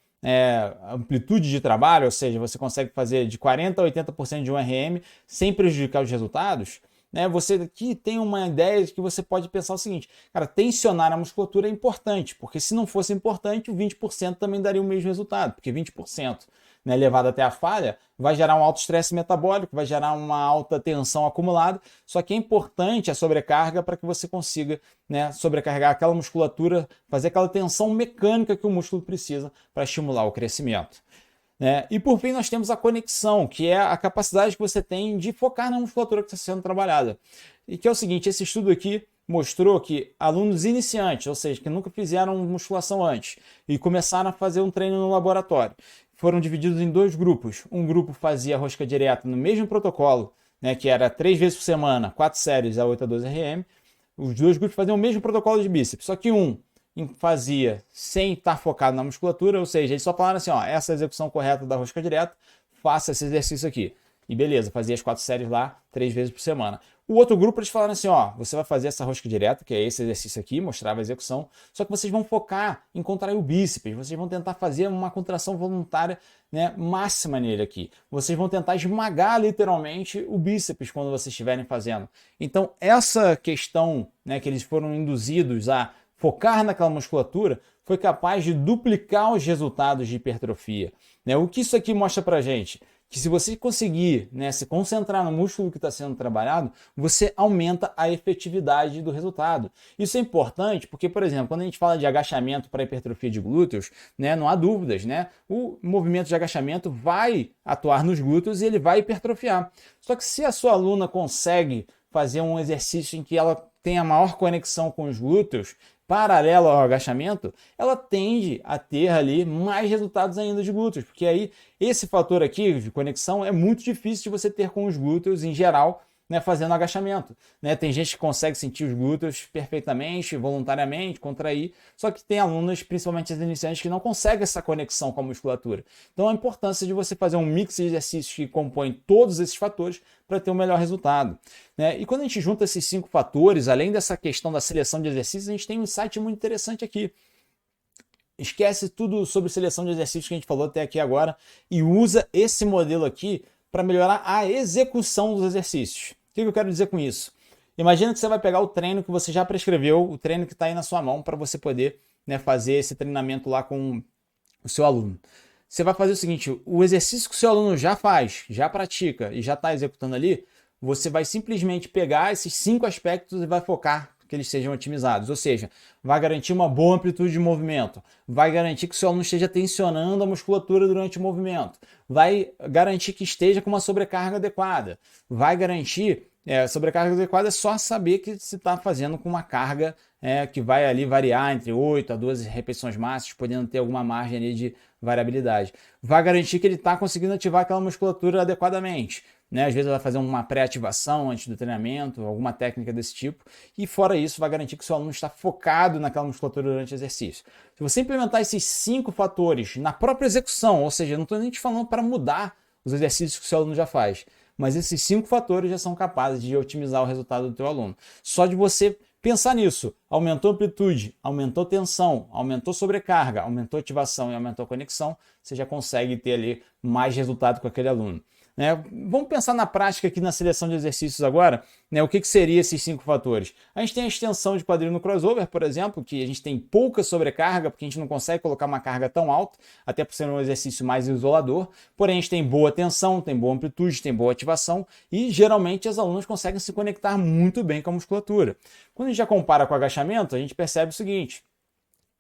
amplitude de trabalho, ou seja, você consegue fazer de 40% a 80% de um RM sem prejudicar os resultados, né? Você aqui tem uma ideia de que você pode pensar o seguinte, cara, tensionar a musculatura é importante, porque se não fosse importante, o 20% também daria o mesmo resultado, porque 20%, né, levado até a falha, vai gerar um alto estresse metabólico, vai gerar uma alta tensão acumulada, só que é importante a sobrecarga para que você consiga, né, sobrecarregar aquela musculatura, fazer aquela tensão mecânica que o músculo precisa para estimular o crescimento. E por fim nós temos a conexão, que é a capacidade que você tem de focar na musculatura que está sendo trabalhada. E que é o seguinte, esse estudo aqui mostrou que alunos iniciantes, ou seja, que nunca fizeram musculação antes e começaram a fazer um treino no laboratório, foram divididos em dois grupos. Um grupo fazia rosca direta no mesmo protocolo, né, que era 3 vezes por semana, 4 séries a 8 a 12 RM. Os dois grupos faziam o mesmo protocolo de bíceps, só que um fazia sem estar focado na musculatura, ou seja, eles só falaram assim, ó, essa é a execução correta da rosca direta, faça esse exercício aqui. E beleza, fazia as 4 séries lá, 3 vezes por semana. O outro grupo, eles falaram assim, ó, você vai fazer essa rosca direta, que é esse exercício aqui, mostrava a execução, só que vocês vão focar em contrair o bíceps, vocês vão tentar fazer uma contração voluntária, né, máxima nele aqui. Vocês vão tentar esmagar literalmente o bíceps quando vocês estiverem fazendo. Então, essa questão, né, que eles foram induzidos a focar naquela musculatura, foi capaz de duplicar os resultados de hipertrofia. O que isso aqui mostra pra gente? Que se você conseguir, né, se concentrar no músculo que está sendo trabalhado, você aumenta a efetividade do resultado. Isso é importante porque, por exemplo, quando a gente fala de agachamento para hipertrofia de glúteos, né, não há dúvidas, né? O movimento de agachamento vai atuar nos glúteos e ele vai hipertrofiar. Só que se a sua aluna consegue fazer um exercício em que ela tem a maior conexão com os glúteos, paralelo ao agachamento, ela tende a ter ali mais resultados ainda de glúteos, porque aí esse fator aqui de conexão é muito difícil de você ter com os glúteos em geral, né, fazendo agachamento. Tem gente que consegue sentir os glúteos perfeitamente, voluntariamente, contrair, só que tem alunos, principalmente as iniciantes, que não conseguem essa conexão com a musculatura. Então a importância de você fazer um mix de exercícios que compõem todos esses fatores para ter um melhor resultado. E quando a gente junta esses 5 fatores, além dessa questão da seleção de exercícios, a gente tem um insight muito interessante aqui. Esquece tudo sobre seleção de exercícios que a gente falou até aqui agora e usa esse modelo aqui para melhorar a execução dos exercícios. O que eu quero dizer com isso? Imagina que você vai pegar o treino que você já prescreveu, o treino que está aí na sua mão para você poder, né, fazer esse treinamento lá com o seu aluno. Você vai fazer o seguinte, o exercício que o seu aluno já faz, já pratica e já está executando ali, você vai simplesmente pegar esses 5 aspectos e vai focar que eles sejam otimizados, ou seja, vai garantir uma boa amplitude de movimento, vai garantir que o seu aluno esteja tensionando a musculatura durante o movimento, vai garantir que esteja com uma sobrecarga adequada, vai garantir, sobrecarga adequada é só saber que se está fazendo com uma carga que vai ali variar entre 8 a 12 repetições máximas, podendo ter alguma margem ali de variabilidade. Vai garantir que ele está conseguindo ativar aquela musculatura adequadamente. Às vezes vai fazer uma pré-ativação antes do treinamento, alguma técnica desse tipo, e fora isso vai garantir que o seu aluno está focado naquela musculatura durante o exercício. Se você implementar esses 5 fatores na própria execução, ou seja, não estou nem te falando para mudar os exercícios que o seu aluno já faz, mas esses 5 fatores já são capazes de otimizar o resultado do teu aluno. Só de você pensar nisso, aumentou amplitude, aumentou tensão, aumentou sobrecarga, aumentou ativação e aumentou conexão, você já consegue ter ali mais resultado com aquele aluno. Vamos pensar na prática aqui na seleção de exercícios agora, o que seria esses 5 fatores? A gente tem a extensão de quadril no crossover, por exemplo, que a gente tem pouca sobrecarga, porque a gente não consegue colocar uma carga tão alta, até por ser um exercício mais isolador, porém a gente tem boa tensão, tem boa amplitude, tem boa ativação e geralmente as alunas conseguem se conectar muito bem com a musculatura. Quando a gente já compara com o agachamento, a gente percebe o seguinte: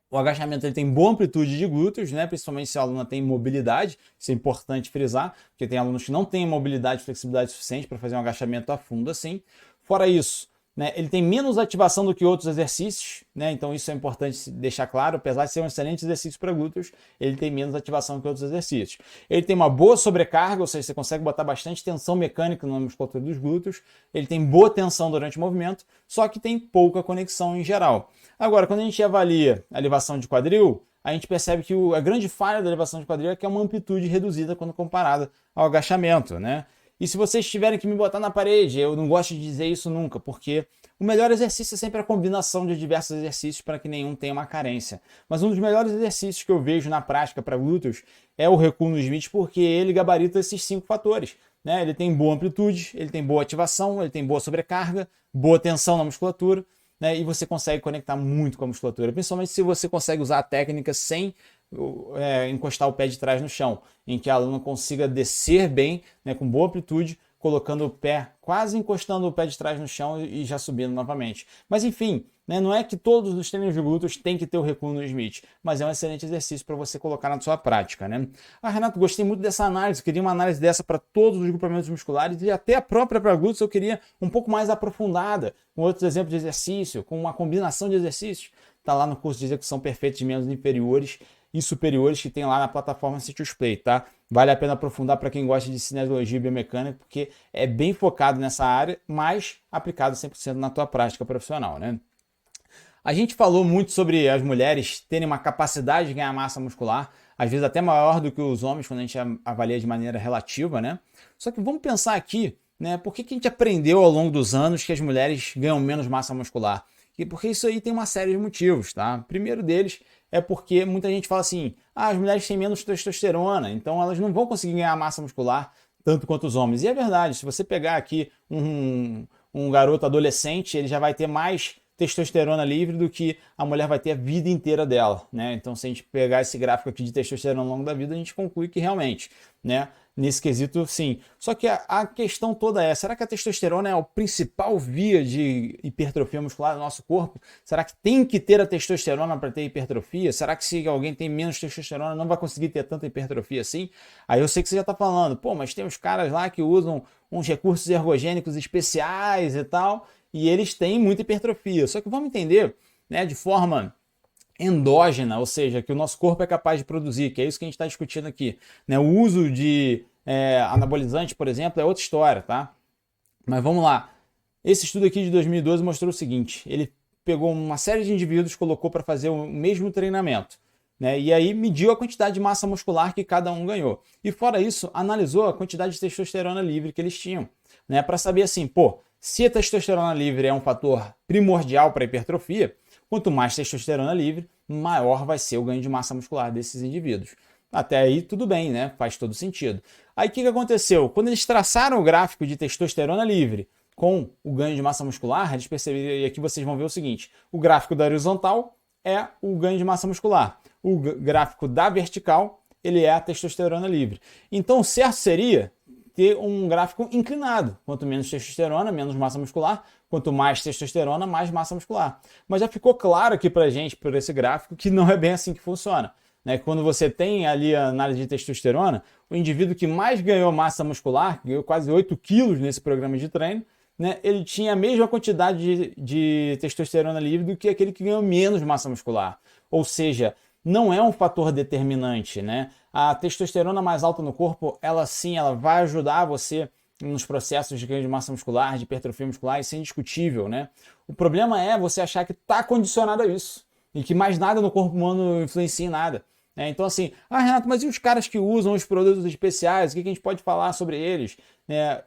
o agachamento ele tem boa amplitude de glúteos, principalmente se a aluna tem mobilidade, isso é importante frisar, porque tem alunos que não têm mobilidade e flexibilidade suficiente para fazer um agachamento a fundo assim. Fora isso, ele tem menos ativação do que outros exercícios, então isso é importante deixar claro, apesar de ser um excelente exercício para glúteos, ele tem menos ativação que outros exercícios. Ele tem uma boa sobrecarga, ou seja, você consegue botar bastante tensão mecânica na musculatura dos glúteos, ele tem boa tensão durante o movimento, só que tem pouca conexão em geral. Agora, quando a gente avalia a elevação de quadril, a gente percebe que a grande falha da elevação de quadril é que é uma amplitude reduzida quando comparada ao agachamento, E se vocês tiverem que me botar na parede, eu não gosto de dizer isso nunca, porque O melhor exercício é sempre a combinação de diversos exercícios para que nenhum tenha uma carência. Mas um dos melhores exercícios que eu vejo na prática para glúteos é o recuo no Smith, porque ele gabarita esses 5 fatores. Né? Ele tem boa amplitude, ele tem boa ativação, ele tem boa sobrecarga, boa tensão na musculatura, né? E você consegue conectar muito com a musculatura, principalmente se você consegue usar a técnica sem encostar o pé de trás no chão, em que a aluna consiga descer bem, né, com boa amplitude, colocando o pé, quase encostando o pé de trás no chão e já subindo novamente. Mas enfim, né, não é que todos os treinos de glúteos têm que ter o recuo no Smith, mas é um excelente exercício para você colocar na sua prática. Né? Renato, gostei muito dessa análise, queria uma análise dessa para todos os grupamentos musculares e até a própria para glúteos eu queria um pouco mais aprofundada, com outros exemplos de exercício, com uma combinação de exercícios. Está lá no curso de execução perfeita de membros inferiores e superiores que tem lá na plataforma Citius Play, tá? Vale a pena aprofundar para quem gosta de cinesiologia e biomecânica, porque é bem focado nessa área, mas aplicado 100% na tua prática profissional, né? A gente falou muito sobre as mulheres terem uma capacidade de ganhar massa muscular, às vezes até maior do que os homens, quando a gente avalia de maneira relativa, né? Só que vamos pensar aqui, né? Por que a gente aprendeu ao longo dos anos que as mulheres ganham menos massa muscular? E porque isso aí tem uma série de motivos, tá? O primeiro deles é porque muita gente fala assim, as mulheres têm menos testosterona, então elas não vão conseguir ganhar massa muscular tanto quanto os homens. E é verdade, se você pegar aqui um garoto adolescente, ele já vai ter mais testosterona livre do que a mulher vai ter a vida inteira dela, né? Então, se a gente pegar esse gráfico aqui de testosterona ao longo da vida, a gente conclui que realmente, né? Nesse quesito, sim. Só que a questão toda é, será que a testosterona é a principal via de hipertrofia muscular do nosso corpo? Será que tem que ter a testosterona para ter hipertrofia? Será que se alguém tem menos testosterona não vai conseguir ter tanta hipertrofia assim? Aí eu sei que você já está falando, pô, mas tem uns caras lá que usam uns recursos ergogênicos especiais e tal, e eles têm muita hipertrofia. Só que vamos entender, né, de forma endógena, ou seja, que o nosso corpo é capaz de produzir, que é isso que a gente está discutindo aqui. Né? O uso de anabolizante, por exemplo, é outra história, tá? Mas vamos lá. Esse estudo aqui de 2012 mostrou o seguinte, ele pegou uma série de indivíduos, colocou para fazer o mesmo treinamento, né? E aí mediu a quantidade de massa muscular que cada um ganhou. E fora isso, analisou a quantidade de testosterona livre que eles tinham, né? Para saber assim, pô, se a testosterona livre é um fator primordial para a hipertrofia, quanto mais testosterona livre, maior vai ser o ganho de massa muscular desses indivíduos. Até aí tudo bem, né? Faz todo sentido. Aí o que aconteceu? Quando eles traçaram o gráfico de testosterona livre com o ganho de massa muscular, eles perceberam, e aqui vocês vão ver o seguinte, o gráfico da horizontal é o ganho de massa muscular. O gráfico da vertical, ele é a testosterona livre. Então o certo seria ter um gráfico inclinado. Quanto menos testosterona, menos massa muscular. Quanto mais testosterona, mais massa muscular. Mas já ficou claro aqui pra gente, por esse gráfico, que não é bem assim que funciona. Né? Quando você tem ali a análise de testosterona, o indivíduo que mais ganhou massa muscular, que ganhou quase 8 quilos nesse programa de treino, né? Ele tinha a mesma quantidade de testosterona livre do que aquele que ganhou menos massa muscular. Ou seja, não é um fator determinante, né? A testosterona mais alta no corpo, ela sim, ela vai ajudar você nos processos de ganho de massa muscular, de hipertrofia muscular, isso é indiscutível, né? O problema é você achar que está condicionado a isso e que mais nada no corpo humano influencia em nada. Então assim, Renato, mas e os caras que usam os produtos especiais, o que a gente pode falar sobre eles?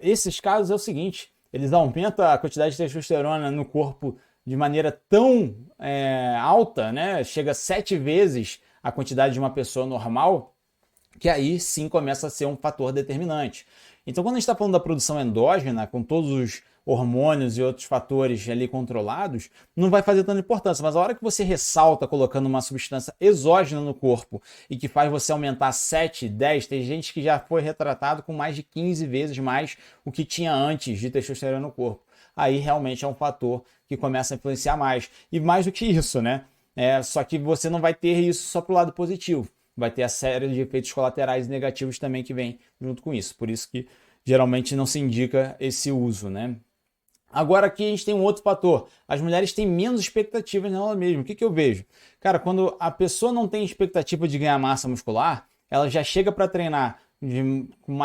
Esses casos é o seguinte, eles aumentam a quantidade de testosterona no corpo de maneira tão alta, né? Chega a 7 vezes a quantidade de uma pessoa normal, que aí sim começa a ser um fator determinante. Então, quando a gente está falando da produção endógena, com todos os hormônios e outros fatores ali controlados, não vai fazer tanta importância. Mas a hora que você ressalta colocando uma substância exógena no corpo e que faz você aumentar 7, 10, tem gente que já foi retratado com mais de 15 vezes mais o que tinha antes de testosterona no corpo. Aí realmente é um fator que começa a influenciar mais. E mais do que isso, né? Só que você não vai ter isso só para o lado positivo. Vai ter a série de efeitos colaterais negativos também que vem junto com isso. Por isso que geralmente não se indica esse uso, né? Agora aqui a gente tem um outro fator. As mulheres têm menos expectativas nela mesma. O que eu vejo? Cara, quando a pessoa não tem expectativa de ganhar massa muscular, ela já chega para treinar com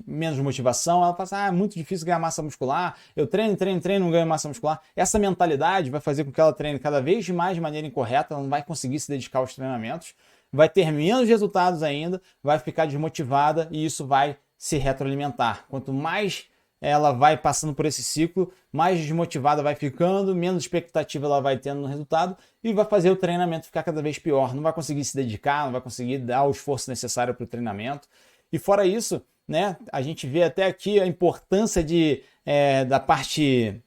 menos motivação, ela fala assim, é muito difícil ganhar massa muscular, eu treino, não ganho massa muscular. Essa mentalidade vai fazer com que ela treine cada vez mais de maneira incorreta, ela não vai conseguir se dedicar aos treinamentos, vai ter menos resultados ainda, vai ficar desmotivada e isso vai se retroalimentar. Quanto mais ela vai passando por esse ciclo, mais desmotivada vai ficando, menos expectativa ela vai tendo no resultado e vai fazer o treinamento ficar cada vez pior. Não vai conseguir se dedicar, não vai conseguir dar o esforço necessário para o treinamento. E fora isso, né, a gente vê até aqui a importância da parte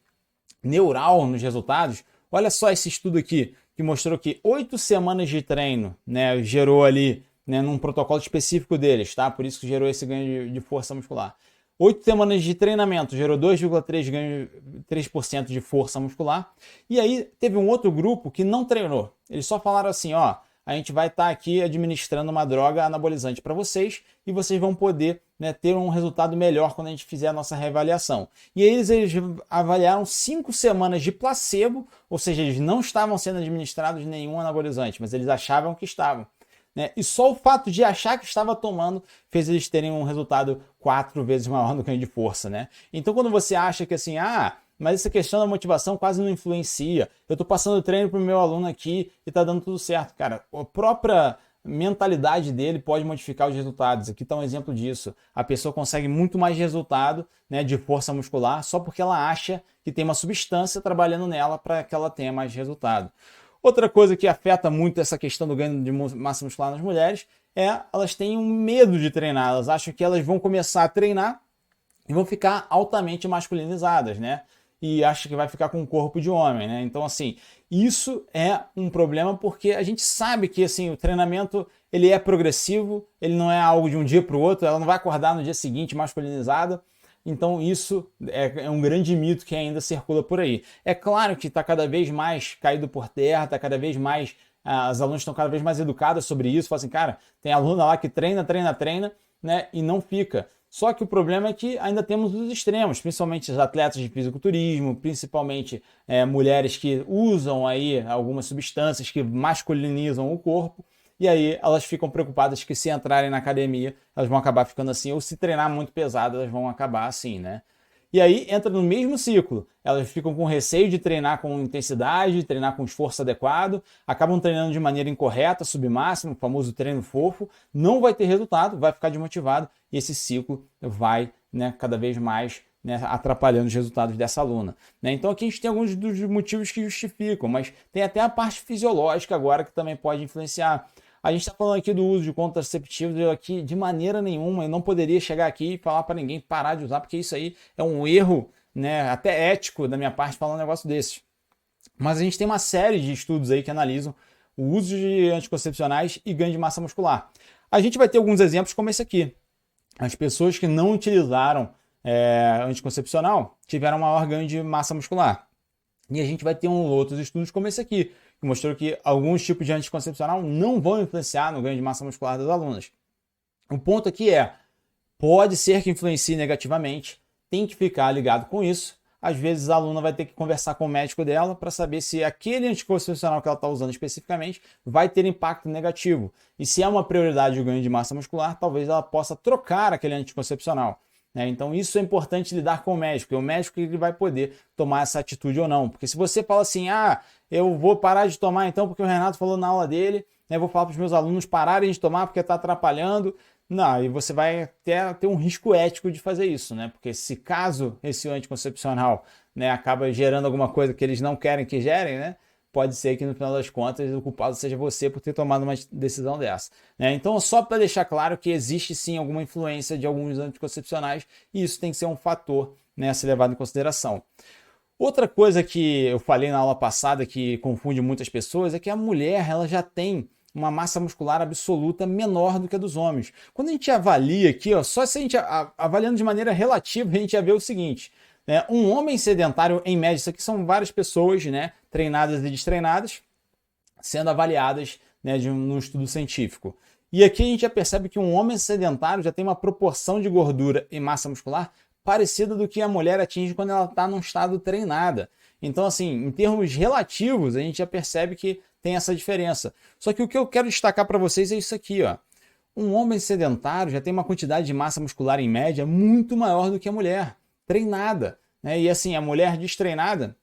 neural nos resultados. Olha só esse estudo aqui, que mostrou que 8 semanas de treino, né, gerou ali, né, num protocolo específico deles, tá? Por isso que gerou esse ganho de força muscular. 8 semanas de treinamento gerou 2,3% de força muscular. E aí teve um outro grupo que não treinou. Eles só falaram assim, ó, a gente vai estar aqui administrando uma droga anabolizante para vocês e vocês vão poder, né, ter um resultado melhor quando a gente fizer a nossa reavaliação. E aí eles avaliaram 5 semanas de placebo, ou seja, eles não estavam sendo administrados nenhum anabolizante, mas eles achavam que estavam. Né? E só o fato de achar que estava tomando fez eles terem um resultado 4 vezes maior no ganho de força. Né? Então quando você acha que assim, mas essa questão da motivação quase não influencia, eu estou passando o treino para o meu aluno aqui e está dando tudo certo. Cara, a própria mentalidade dele pode modificar os resultados. Aqui está um exemplo disso. A pessoa consegue muito mais resultado, né, de força muscular só porque ela acha que tem uma substância trabalhando nela para que ela tenha mais resultado. Outra coisa que afeta muito essa questão do ganho de massa muscular nas mulheres é elas têm um medo de treinar. Elas acham que elas vão começar a treinar e vão ficar altamente masculinizadas, né? E acha que vai ficar com o corpo de homem, né? Então, assim, isso é um problema porque a gente sabe que, assim, o treinamento, ele é progressivo, ele não é algo de um dia para o outro, ela não vai acordar no dia seguinte masculinizada. Então, isso é um grande mito que ainda circula por aí. É claro que está cada vez mais caído por terra, está cada vez mais... As alunas estão cada vez mais educadas sobre isso. Falam assim, cara, tem aluna lá que treina, né? E não fica. Só que o problema é que ainda temos os extremos, principalmente os atletas de fisiculturismo, principalmente mulheres que usam aí algumas substâncias que masculinizam o corpo. E aí elas ficam preocupadas que se entrarem na academia, elas vão acabar ficando assim, ou se treinar muito pesado, elas vão acabar assim, né? E aí entra no mesmo ciclo. Elas ficam com receio de treinar com intensidade, de treinar com esforço adequado, acabam treinando de maneira incorreta, submáximo, o famoso treino fofo, não vai ter resultado, vai ficar desmotivado e esse ciclo vai, né, cada vez mais, né, atrapalhando os resultados dessa aluna. Né? Então aqui a gente tem alguns dos motivos que justificam, mas tem até a parte fisiológica agora que também pode influenciar. A gente está falando aqui do uso de contraceptivos, eu aqui de maneira nenhuma, eu não poderia chegar aqui e falar para ninguém parar de usar, porque isso aí é um erro, né, até ético da minha parte falar um negócio desses. Mas a gente tem uma série de estudos aí que analisam o uso de anticoncepcionais e ganho de massa muscular. A gente vai ter alguns exemplos como esse aqui. As pessoas que não utilizaram anticoncepcional tiveram maior ganho de massa muscular. E a gente vai ter outros estudos como esse aqui, que mostrou que alguns tipos de anticoncepcional não vão influenciar no ganho de massa muscular das alunas. O ponto aqui pode ser que influencie negativamente, tem que ficar ligado com isso. Às vezes a aluna vai ter que conversar com o médico dela para saber se aquele anticoncepcional que ela está usando especificamente vai ter impacto negativo. E se é uma prioridade o ganho de massa muscular, talvez ela possa trocar aquele anticoncepcional. Então isso é importante lidar com o médico, é o médico que vai poder tomar essa atitude ou não. Porque se você fala assim, eu vou parar de tomar então porque o Renato falou na aula dele, eu vou falar para os meus alunos pararem de tomar porque está atrapalhando, não, e você vai ter um risco ético de fazer isso, né? Porque se caso esse anticoncepcional, né, acaba gerando alguma coisa que eles não querem que gerem, né? Pode ser que no final das contas o culpado seja você por ter tomado uma decisão dessa. Né? Então, só para deixar claro que existe sim alguma influência de alguns anticoncepcionais e isso tem que ser um fator, né, a ser levado em consideração. Outra coisa que eu falei na aula passada que confunde muitas pessoas é que a mulher ela já tem uma massa muscular absoluta menor do que a dos homens. Quando a gente avalia aqui, só se a gente avaliando de maneira relativa, a gente ia ver o seguinte. Um homem sedentário, em média, isso aqui são várias pessoas, né, treinadas e destreinadas, sendo avaliadas, né, num estudo científico. E aqui a gente já percebe que um homem sedentário já tem uma proporção de gordura e massa muscular parecida do que a mulher atinge quando ela está num estado treinada. Então, assim, em termos relativos, a gente já percebe que tem essa diferença. Só que o que eu quero destacar para vocês é isso aqui, Um homem sedentário já tem uma quantidade de massa muscular, em média, muito maior do que a mulher treinada, né? E assim, a mulher destreinada,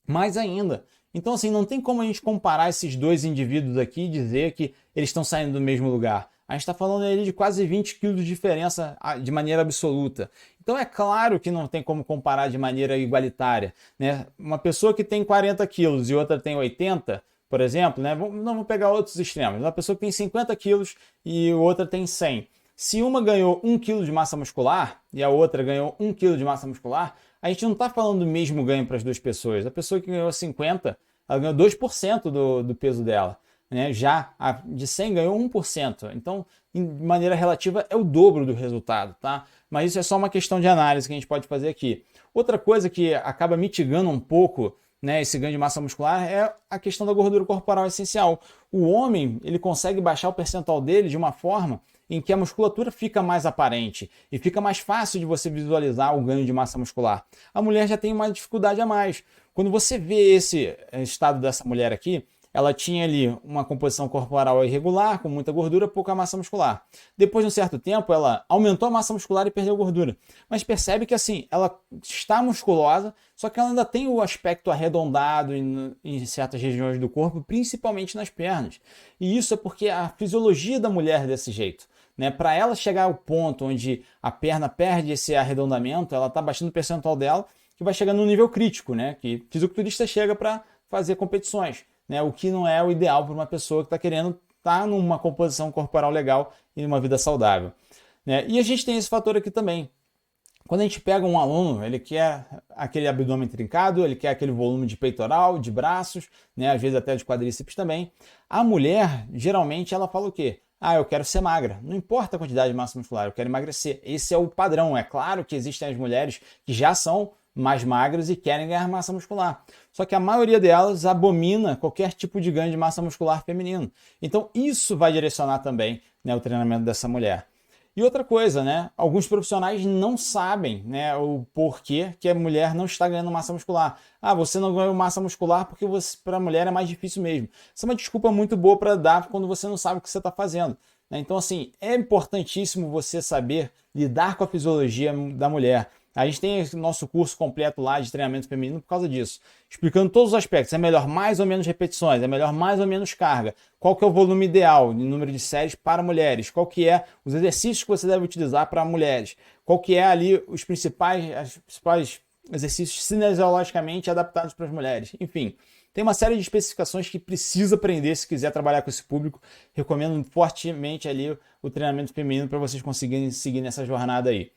mais ainda. Então, assim, não tem como a gente comparar esses dois indivíduos aqui e dizer que eles estão saindo do mesmo lugar. a gente está falando ali de quase 20 quilos de diferença de maneira absoluta. Então é claro que não tem como comparar de maneira igualitária, né? Uma pessoa que tem 40 quilos e outra tem 80, por exemplo, né? Não vou pegar outros extremos. Uma pessoa que tem 50 quilos e outra tem 100. Se uma ganhou 1 kg de massa muscular e a outra ganhou 1 kg de massa muscular, a gente não está falando do mesmo ganho para as duas pessoas. A pessoa que ganhou 50, ela ganhou 2% do peso dela, né? Já a de 100 ganhou 1%. Então, de maneira relativa, é o dobro do resultado, tá? Mas isso é só uma questão de análise que a gente pode fazer aqui. Outra coisa que acaba mitigando um pouco, né, esse ganho de massa muscular é a questão da gordura corporal essencial. O homem, ele consegue baixar o percentual dele de uma forma em que a musculatura fica mais aparente e fica mais fácil de você visualizar o ganho de massa muscular. A mulher já tem uma dificuldade a mais. Quando você vê esse estado dessa mulher aqui, ela tinha ali uma composição corporal irregular, com muita gordura, pouca massa muscular. Depois de um certo tempo, ela aumentou a massa muscular e perdeu gordura. Mas percebe que assim, ela está musculosa, só que ela ainda tem o aspecto arredondado em certas regiões do corpo, principalmente nas pernas. E isso é porque a fisiologia da mulher é desse jeito. Né? Para ela chegar ao ponto onde a perna perde esse arredondamento, ela está baixando o percentual dela, que vai chegar no nível crítico, né? Que fisiculturista chega para fazer competições. Né, o que não é o ideal para uma pessoa que está querendo estar numa composição corporal legal e uma vida saudável. Né? E a gente tem esse fator aqui também. Quando a gente pega um aluno, ele quer aquele abdômen trincado, ele quer aquele volume de peitoral, de braços, né, às vezes até de quadríceps também. A mulher, geralmente, ela fala o quê? Ah, eu quero ser magra. Não importa a quantidade de massa muscular, eu quero emagrecer. Esse é o padrão. É claro que existem as mulheres que já são mais magras e querem ganhar massa muscular. Só que a maioria delas abomina qualquer tipo de ganho de massa muscular feminino. Então isso vai direcionar também, né, o treinamento dessa mulher. E outra coisa, né? Alguns profissionais não sabem, né, o porquê que a mulher não está ganhando massa muscular. Ah, você não ganhou massa muscular porque para a mulher é mais difícil mesmo. Isso é uma desculpa muito boa para dar quando você não sabe o que você está fazendo. Né? Então, assim, é importantíssimo você saber lidar com a fisiologia da mulher. A gente tem nosso curso completo lá de treinamento feminino por causa disso, explicando todos os aspectos. É melhor mais ou menos repetições, é melhor mais ou menos carga, qual que é o volume ideal de número de séries para mulheres, qual que é os exercícios que você deve utilizar para mulheres, qual que é ali os principais exercícios cinesiologicamente adaptados para as mulheres. Enfim, tem uma série de especificações que precisa aprender se quiser trabalhar com esse público. Recomendo fortemente ali o treinamento feminino para vocês conseguirem seguir nessa jornada aí.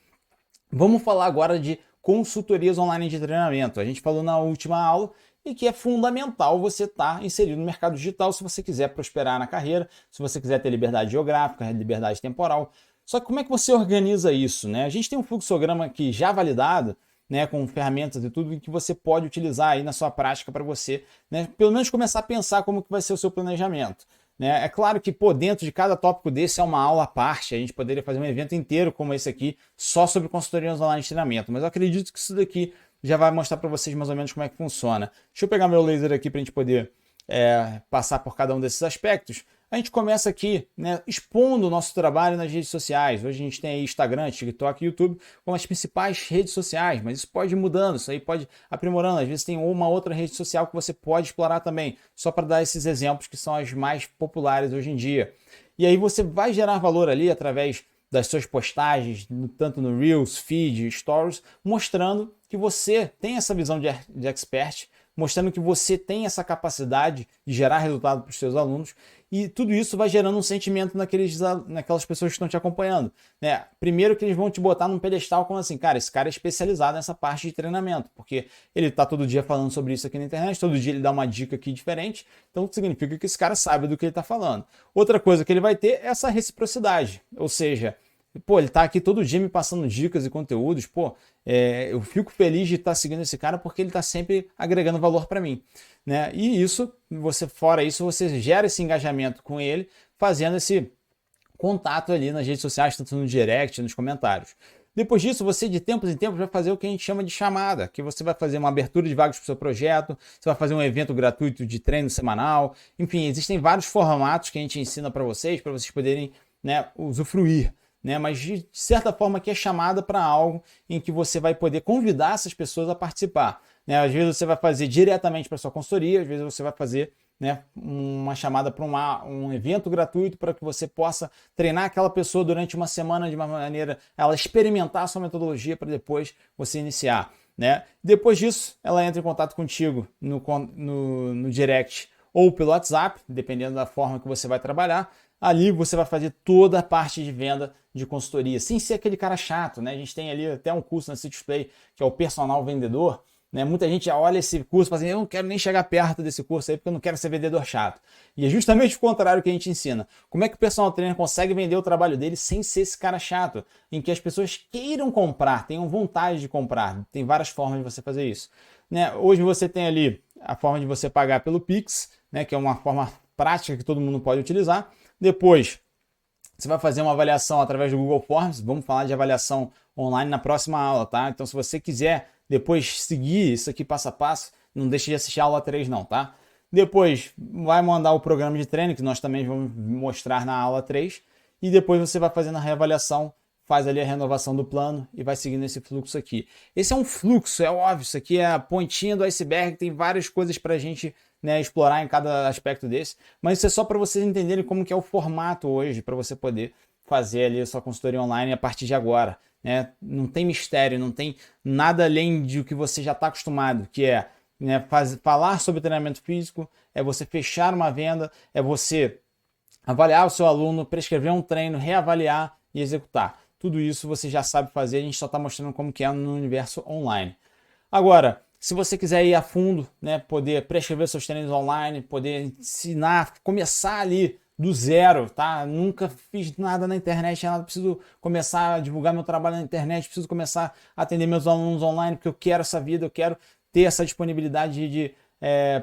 Vamos falar agora de consultorias online de treinamento. A gente falou na última aula e que é fundamental você estar inserido no mercado digital se você quiser prosperar na carreira, se você quiser ter liberdade geográfica, liberdade temporal. Só que como é que você organiza isso? Né? A gente tem um fluxograma aqui já validado, né, com ferramentas e tudo que você pode utilizar aí na sua prática para você, né, pelo menos começar a pensar como que vai ser o seu planejamento. Né? É claro que dentro de cada tópico desse é uma aula à parte, a gente poderia fazer um evento inteiro como esse aqui, só sobre consultorias online de treinamento, mas eu acredito que isso daqui já vai mostrar para vocês mais ou menos como é que funciona. Deixa eu pegar meu laser aqui para a gente poder passar por cada um desses aspectos. A gente começa aqui, né, expondo o nosso trabalho nas redes sociais. Hoje a gente tem aí Instagram, TikTok e YouTube como as principais redes sociais, mas isso pode ir mudando, isso aí pode aprimorando. Às vezes tem uma outra rede social que você pode explorar também, só para dar esses exemplos que são as mais populares hoje em dia. E aí você vai gerar valor ali através das suas postagens, tanto no Reels, Feed, Stories, mostrando que você tem essa visão de expert, mostrando que você tem essa capacidade de gerar resultado para os seus alunos, e tudo isso vai gerando um sentimento naquelas pessoas que estão te acompanhando. Né? Primeiro que eles vão te botar num pedestal como assim, cara, esse cara é especializado nessa parte de treinamento, porque ele está todo dia falando sobre isso aqui na internet, todo dia ele dá uma dica aqui diferente, então significa que esse cara sabe do que ele está falando. Outra coisa que ele vai ter é essa reciprocidade, ou seja, pô, ele está aqui todo dia me passando dicas e conteúdos, pô, eu fico feliz de estar seguindo esse cara porque ele está sempre agregando valor para mim. Né? E isso, fora isso, você gera esse engajamento com ele, fazendo esse contato ali nas redes sociais, tanto no direct, nos comentários. Depois disso, você de tempos em tempos vai fazer o que a gente chama de chamada, que você vai fazer uma abertura de vagas para o seu projeto, você vai fazer um evento gratuito de treino semanal, enfim, existem vários formatos que a gente ensina para vocês poderem, né, usufruir. Né? Mas de certa forma aqui é chamada para algo em que você vai poder convidar essas pessoas a participar. Né? Às vezes você vai fazer diretamente para sua consultoria, às vezes você vai fazer né, uma chamada para um evento gratuito para que você possa treinar aquela pessoa durante uma semana de uma maneira, ela experimentar a sua metodologia para depois você iniciar, né? Depois disso, ela entra em contato contigo no direct ou pelo WhatsApp, dependendo da forma que você vai trabalhar. Ali você vai fazer toda a parte de venda de consultoria, sem ser aquele cara chato, né? A gente tem ali até um curso na CityPlay, que é o personal vendedor, né? Muita gente já olha esse curso e fala assim, eu não quero nem chegar perto desse curso aí, porque eu não quero ser vendedor chato. E é justamente o contrário que a gente ensina. Como é que o personal trainer consegue vender o trabalho dele sem ser esse cara chato, em que as pessoas queiram comprar, tenham vontade de comprar. Tem várias formas de você fazer isso, né? Hoje você tem ali a forma de você pagar pelo Pix, né? Que é uma forma prática que todo mundo pode utilizar. Depois, você vai fazer uma avaliação através do Google Forms. Vamos falar de avaliação online na próxima aula, tá? Então, se você quiser depois seguir isso aqui passo a passo, não deixe de assistir a aula 3 não, tá? Depois, vai mandar o programa de treino, que nós também vamos mostrar na aula 3. E depois você vai fazendo a reavaliação, faz ali a renovação do plano e vai seguindo esse fluxo aqui. Esse é um fluxo, é óbvio, isso aqui é a pontinha do iceberg, tem várias coisas para a gente, né, explorar em cada aspecto desse, mas isso é só para vocês entenderem como que é o formato hoje, para você poder fazer ali a sua consultoria online a partir de agora, né? Não tem mistério, não tem nada além de o que você já está acostumado, que é, né, falar sobre treinamento físico, é você fechar uma venda, é você avaliar o seu aluno, prescrever um treino, reavaliar e executar. Tudo isso você já sabe fazer, a gente só está mostrando como que é no universo online. Agora, se você quiser ir a fundo, né, poder prescrever seus treinos online, poder ensinar, começar ali do zero, tá? Nunca fiz nada na internet, preciso começar a divulgar meu trabalho na internet, preciso começar a atender meus alunos online, porque eu quero essa vida, eu quero ter essa disponibilidade de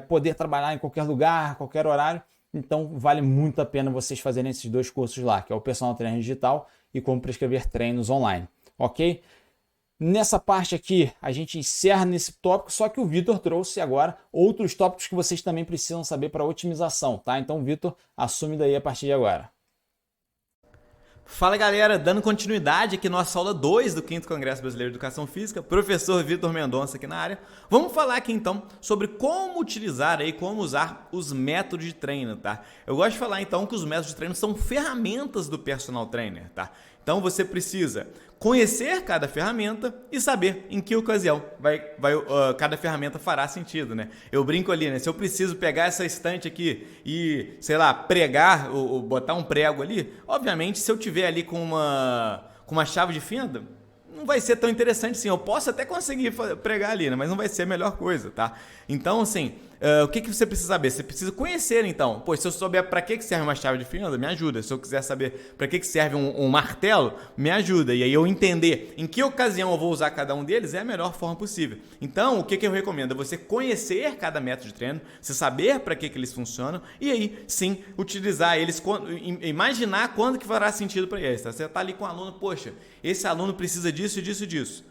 poder trabalhar em qualquer lugar, qualquer horário. Então, vale muito a pena vocês fazerem esses dois cursos lá, que é o Personal Trainer Digital e como prescrever treinos online, ok? Nessa parte aqui, a gente encerra nesse tópico, só que o Vitor trouxe agora outros tópicos que vocês também precisam saber para otimização, tá? Então, Vitor, assume daí a partir de agora. Fala galera, dando continuidade aqui na nossa aula 2 do 5º Congresso Brasileiro de Educação Física, professor Vitor Mendonça aqui na área. Vamos falar aqui então sobre como utilizar aí, como usar os métodos de treino, tá? Eu gosto de falar então que os métodos de treino são ferramentas do personal trainer, tá? Então você precisa conhecer cada ferramenta e saber em que ocasião cada ferramenta fará sentido, né? Eu brinco ali, né? Se eu preciso pegar essa estante aqui e, sei lá, pregar ou botar um prego ali, obviamente se eu tiver ali com uma chave de fenda, não vai ser tão interessante assim. Eu posso até conseguir pregar ali, né? Mas não vai ser a melhor coisa, tá? Então, assim, o que você precisa saber? Você precisa conhecer, então. Pô, se eu souber para que serve uma chave de fenda, me ajuda. Se eu quiser saber para que serve um martelo, me ajuda. E aí eu entender em que ocasião eu vou usar cada um deles é a melhor forma possível. Então, o que eu recomendo? É você conhecer cada método de treino, você saber para que eles funcionam e aí, sim, utilizar eles, imaginar quando que fará sentido para eles. Tá? Você está ali com o aluno, poxa, esse aluno precisa disso, disso, disso.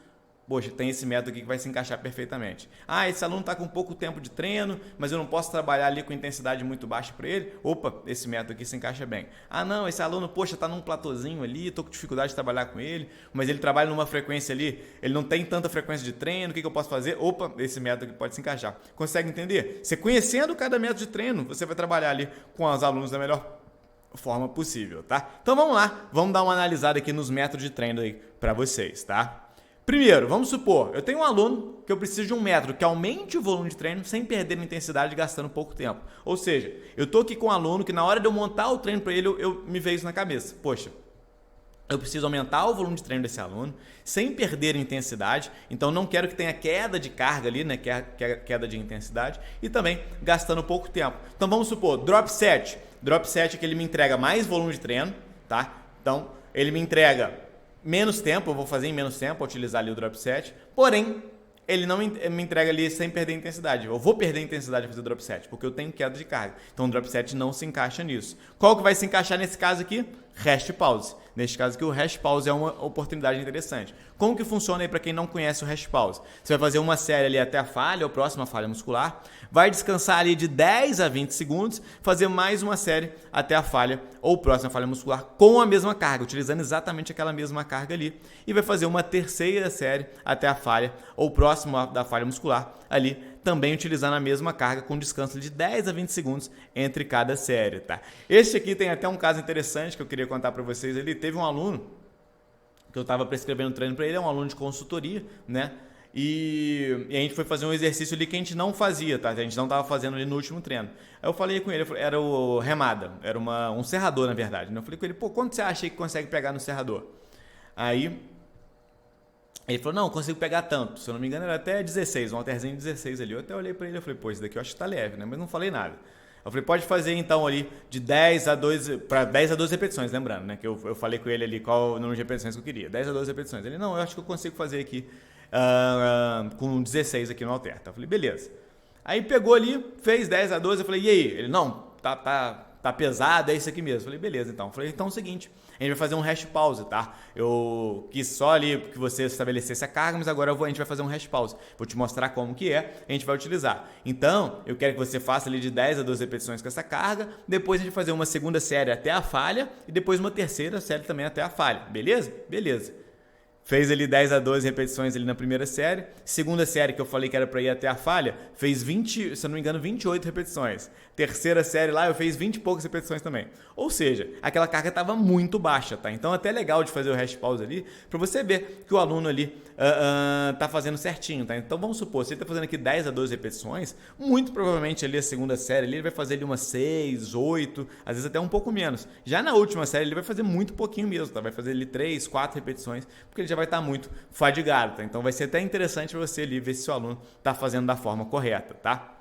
Poxa, tem esse método aqui que vai se encaixar perfeitamente. Ah, esse aluno está com pouco tempo de treino, mas eu não posso trabalhar ali com intensidade muito baixa para ele. Opa, esse método aqui se encaixa bem. Ah, não, esse aluno, poxa, está num platôzinho ali, estou com dificuldade de trabalhar com ele, mas ele trabalha numa frequência ali, ele não tem tanta frequência de treino, o que eu posso fazer? Opa, esse método aqui pode se encaixar. Consegue entender? Você conhecendo cada método de treino, você vai trabalhar ali com os alunos da melhor forma possível, tá? Então vamos lá, vamos dar uma analisada aqui nos métodos de treino aí para vocês, tá? Primeiro, vamos supor, eu tenho um aluno que eu preciso de um método que aumente o volume de treino sem perder a intensidade gastando pouco tempo. Ou seja, eu estou aqui com um aluno que na hora de eu montar o treino para ele, eu me vejo isso na cabeça. Poxa, eu preciso aumentar o volume de treino desse aluno sem perder a intensidade, então não quero que tenha queda de carga ali, né, queda de intensidade, e também gastando pouco tempo. Então vamos supor, drop set. Drop set é que ele me entrega mais volume de treino, tá? Então ele me entrega menos tempo, eu vou fazer em menos tempo, utilizar ali o drop set, porém, ele não me entrega ali sem perder a intensidade. Eu vou perder a intensidade de fazer o drop set, porque eu tenho queda de carga. Então o drop set não se encaixa nisso. Qual que vai se encaixar nesse caso aqui? Rest pause. Neste caso aqui, o rest pause é uma oportunidade interessante. Como que funciona aí para quem não conhece o rest pause? Você vai fazer uma série ali até a falha, ou próxima falha muscular, vai descansar ali de 10 a 20 segundos, fazer mais uma série até a falha ou próxima falha muscular com a mesma carga, utilizando exatamente aquela mesma carga ali, e vai fazer uma terceira série até a falha ou próxima da falha muscular ali, também utilizando a mesma carga com descanso de 10 a 20 segundos entre cada série, tá? Este aqui tem até um caso interessante que eu queria contar para vocês. Ele teve um aluno que eu estava prescrevendo treino para ele, é um aluno de consultoria, né? E a gente foi fazer um exercício ali que a gente não fazia, tá? A gente não estava fazendo ali no último treino. Aí eu falei com ele, era o remada, era um serrador, na verdade, né? Eu falei com ele, pô, quanto você acha que consegue pegar no serrador? Aí ele falou, não, consigo pegar tanto. Se eu não me engano, era até 16, um halterzinho de 16 ali. Eu até olhei pra ele e falei, pô, esse daqui eu acho que tá leve, né? Mas não falei nada. Eu falei, pode fazer então ali de 10 a 12, para 10 a 12 repetições, lembrando, né? Que eu falei com ele ali qual o número de repetições que eu queria. 10 a 12 repetições. Ele, não, eu acho que eu consigo fazer aqui com 16 aqui no halter. Eu falei, beleza. Aí pegou ali, fez 10 a 12, eu falei, e aí? Ele, não, tá pesado, é isso aqui mesmo. Eu falei, beleza, então. Eu falei, então é o seguinte, a gente vai fazer um hash pause, tá? Eu quis só ali que você estabelecesse a carga, mas agora a gente vai fazer um hash pause. Vou te mostrar como que a gente vai utilizar. Então, eu quero que você faça ali de 10 a 12 repetições com essa carga, depois a gente vai fazer uma segunda série até a falha e depois uma terceira série também até a falha, beleza? Beleza. Fez ali 10 a 12 repetições ali na primeira série. Segunda série, que eu falei que era para ir até a falha, fez 20, se eu não me engano, 28 repetições. Terceira série lá, eu fiz 20 e poucas repetições também. Ou seja, aquela carga estava muito baixa, tá? Então, até legal de fazer o hash pause ali, para você ver que o aluno ali tá fazendo certinho, tá? Então, vamos supor, se ele tá fazendo aqui 10 a 12 repetições, muito provavelmente ali a segunda série ali, ele vai fazer ali umas 6, 8, às vezes até um pouco menos. Já na última série, ele vai fazer muito pouquinho mesmo, tá? Vai fazer ali 3, 4 repetições, porque ele já vai estar muito fadigado, tá? Então vai ser até interessante você ali ver se seu aluno está fazendo da forma correta, tá?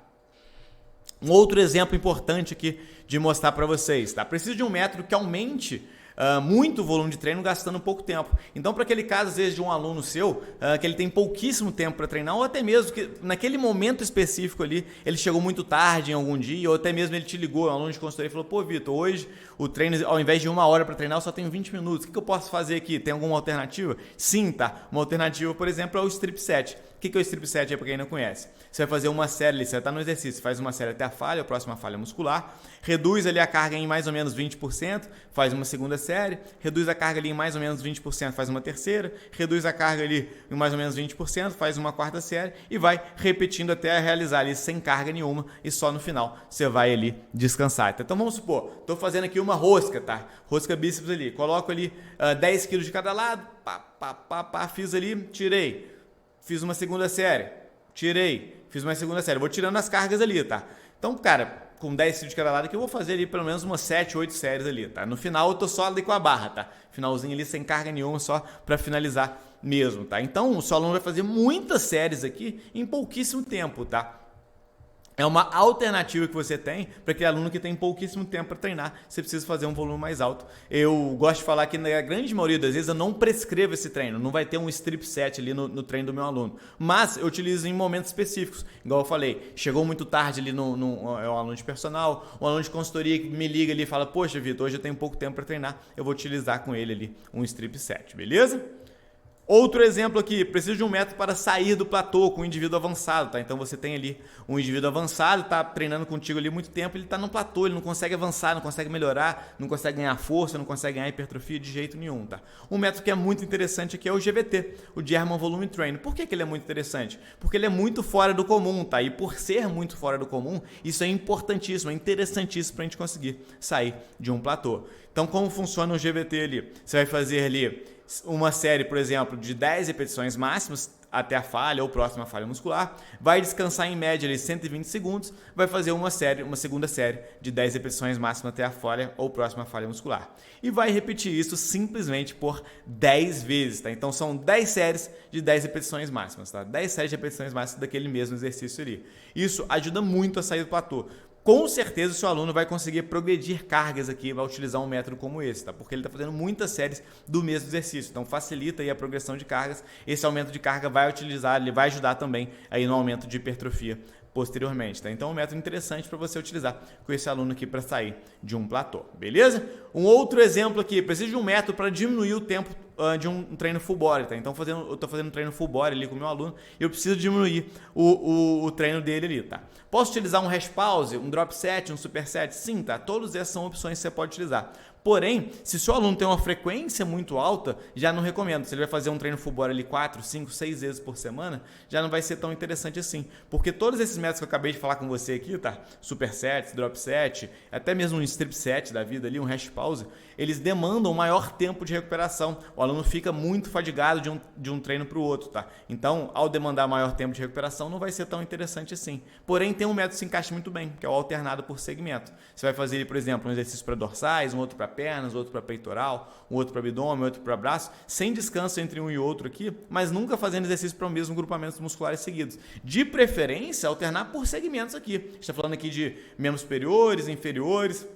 Um outro exemplo importante aqui de mostrar para vocês, tá? Preciso de um método que aumente muito volume de treino gastando pouco tempo. Então, para aquele caso, às vezes, de um aluno seu, que ele tem pouquíssimo tempo para treinar, ou até mesmo que naquele momento específico ali, ele chegou muito tarde em algum dia, ou até mesmo ele te ligou, um aluno de consultoria, e falou, pô, Vitor, hoje o treino, ao invés de 1 hora para treinar, eu só tenho 20 minutos. O que eu posso fazer aqui? Tem alguma alternativa? Sim, tá? Uma alternativa, por exemplo, é o strip set. O que é o strip set aí para quem não conhece? Você vai fazer uma série ali, você vai estar no exercício, faz uma série até a falha, a próxima falha muscular, reduz ali a carga em mais ou menos 20%, faz uma segunda série, reduz a carga ali em mais ou menos 20%, faz uma terceira, reduz a carga ali em mais ou menos 20%, faz uma quarta série e vai repetindo até realizar ali sem carga nenhuma e só no final você vai ali descansar. Então vamos supor, estou fazendo aqui uma rosca, tá? Rosca bíceps ali, coloco ali 10 kg de cada lado, fiz ali, tirei. Fiz uma segunda série, tirei, fiz uma segunda série, vou tirando as cargas ali, tá? Então, cara, com 10 quilos de cada lado aqui, eu vou fazer ali pelo menos umas 7, 8 séries ali, tá? No final eu tô só ali com a barra, tá? Finalzinho ali sem carga nenhuma, só para finalizar mesmo, tá? Então, o seu aluno vai fazer muitas séries aqui em pouquíssimo tempo, tá? É uma alternativa que você tem para aquele aluno que tem pouquíssimo tempo para treinar. Você precisa fazer um volume mais alto. Eu gosto de falar que na grande maioria das vezes eu não prescrevo esse treino. Não vai ter um strip set ali no treino do meu aluno. Mas eu utilizo em momentos específicos. Igual eu falei, chegou muito tarde ali é um aluno de personal, um aluno de consultoria que me liga ali e fala, poxa, Vitor, hoje eu tenho pouco tempo para treinar. Eu vou utilizar com ele ali um strip set, beleza? Outro exemplo aqui, preciso de um método para sair do platô com um indivíduo avançado, tá? Então você tem ali um indivíduo avançado, tá treinando contigo ali muito tempo, ele está no platô, ele não consegue avançar, não consegue melhorar, não consegue ganhar força, não consegue ganhar hipertrofia de jeito nenhum, tá? Um método que é muito interessante aqui é o GVT, o German Volume Training. Por que ele é muito interessante? Porque ele é muito fora do comum, tá? E por ser muito fora do comum, isso é importantíssimo, é interessantíssimo para a gente conseguir sair de um platô. Então, como funciona o GVT ali? Você vai fazer ali uma série, por exemplo, de 10 repetições máximas até a falha ou próxima falha muscular, vai descansar em média ali 120 segundos, vai fazer uma segunda série de 10 repetições máximas até a falha ou próxima falha muscular. E vai repetir isso simplesmente por 10 vezes, tá? Então são 10 séries de 10 repetições máximas, tá? 10 séries de repetições máximas daquele mesmo exercício ali. Isso ajuda muito a sair do platô. Com certeza o seu aluno vai conseguir progredir cargas aqui, vai utilizar um método como esse, tá? Porque ele está fazendo muitas séries do mesmo exercício, então facilita aí a progressão de cargas. Esse aumento de carga vai ele vai ajudar também aí no aumento de hipertrofia posteriormente, tá? Então é um método interessante para você utilizar com esse aluno aqui para sair de um platô, beleza? Um outro exemplo aqui, preciso de um método para diminuir o tempo de um treino full body, tá? Então eu estou fazendo um treino full body ali com o meu aluno e eu preciso diminuir o treino dele ali, tá? Posso utilizar um hash pause, um drop set, um super set? Sim, tá? Todas essas são opções que você pode utilizar. Porém, se o seu aluno tem uma frequência muito alta, já não recomendo. Se ele vai fazer um treino full body ali 4, 5, 6 vezes por semana, já não vai ser tão interessante assim. Porque todos esses métodos que eu acabei de falar com você aqui, tá? Supersets, drop set, até mesmo um strip set da vida ali, um hash pause, eles demandam maior tempo de recuperação. O aluno fica muito fadigado de um treino para o outro, tá? Então, ao demandar maior tempo de recuperação, não vai ser tão interessante assim. Porém, tem um método que se encaixa muito bem, que é o alternado por segmento. Você vai fazer, por exemplo, um exercício para dorsais, um outro para pernas, outro para peitoral, um outro para abdômen, outro para braço, sem descanso entre um e outro aqui, mas nunca fazendo exercício para o mesmo grupamento musculares seguidos. De preferência, alternar por segmentos aqui. A gente está falando aqui de membros superiores, inferiores.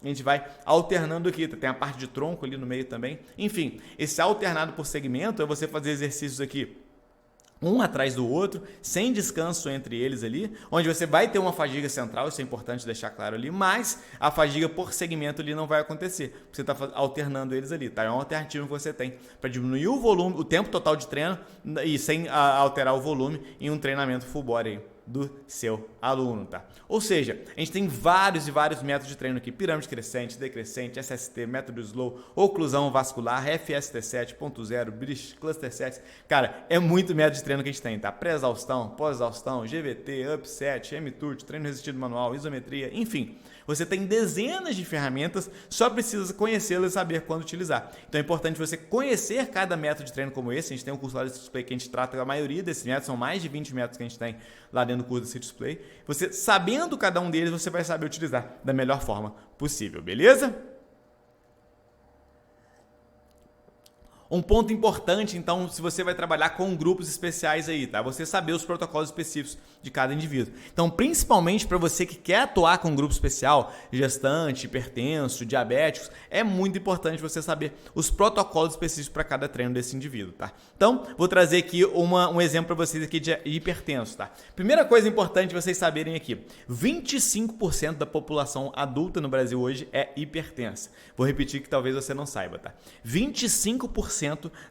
A gente vai alternando aqui, tem a parte de tronco ali no meio também. Enfim, esse alternado por segmento é você fazer exercícios aqui um atrás do outro, sem descanso entre eles ali, onde você vai ter uma fadiga central, isso é importante deixar claro ali, mas a fadiga por segmento ali não vai acontecer, porque você está alternando eles ali, tá? É uma alternativa que você tem para diminuir o volume, o tempo total de treino e sem alterar o volume em um treinamento full body aí do seu aluno, tá? Ou seja, a gente tem vários e vários métodos de treino aqui, pirâmide crescente, decrescente, SST, método slow, oclusão vascular, FST 7.0, bridge, cluster sets. Cara, é muito método de treino que a gente tem, tá? Pré-exaustão, pós-exaustão, GVT, upset, M-turt, treino resistido manual, isometria, enfim. Você tem dezenas de ferramentas, só precisa conhecê-las e saber quando utilizar. Então é importante você conhecer cada método de treino como esse. A gente tem um curso lá de Display que a gente trata a maioria desses métodos, são mais de 20 métodos que a gente tem lá dentro do curso do City Display. Você, sabendo cada um deles, você vai saber utilizar da melhor forma possível, beleza? Um ponto importante, então, se você vai trabalhar com grupos especiais aí, tá? Você saber os protocolos específicos de cada indivíduo. Então, principalmente para você que quer atuar com um grupo especial, gestante, hipertenso, diabéticos, é muito importante você saber os protocolos específicos para cada treino desse indivíduo, tá? Então, vou trazer aqui um exemplo para vocês aqui de hipertenso, tá? Primeira coisa importante vocês saberem aqui, 25% da população adulta no Brasil hoje é hipertensa. Vou repetir que talvez você não saiba, tá? 25%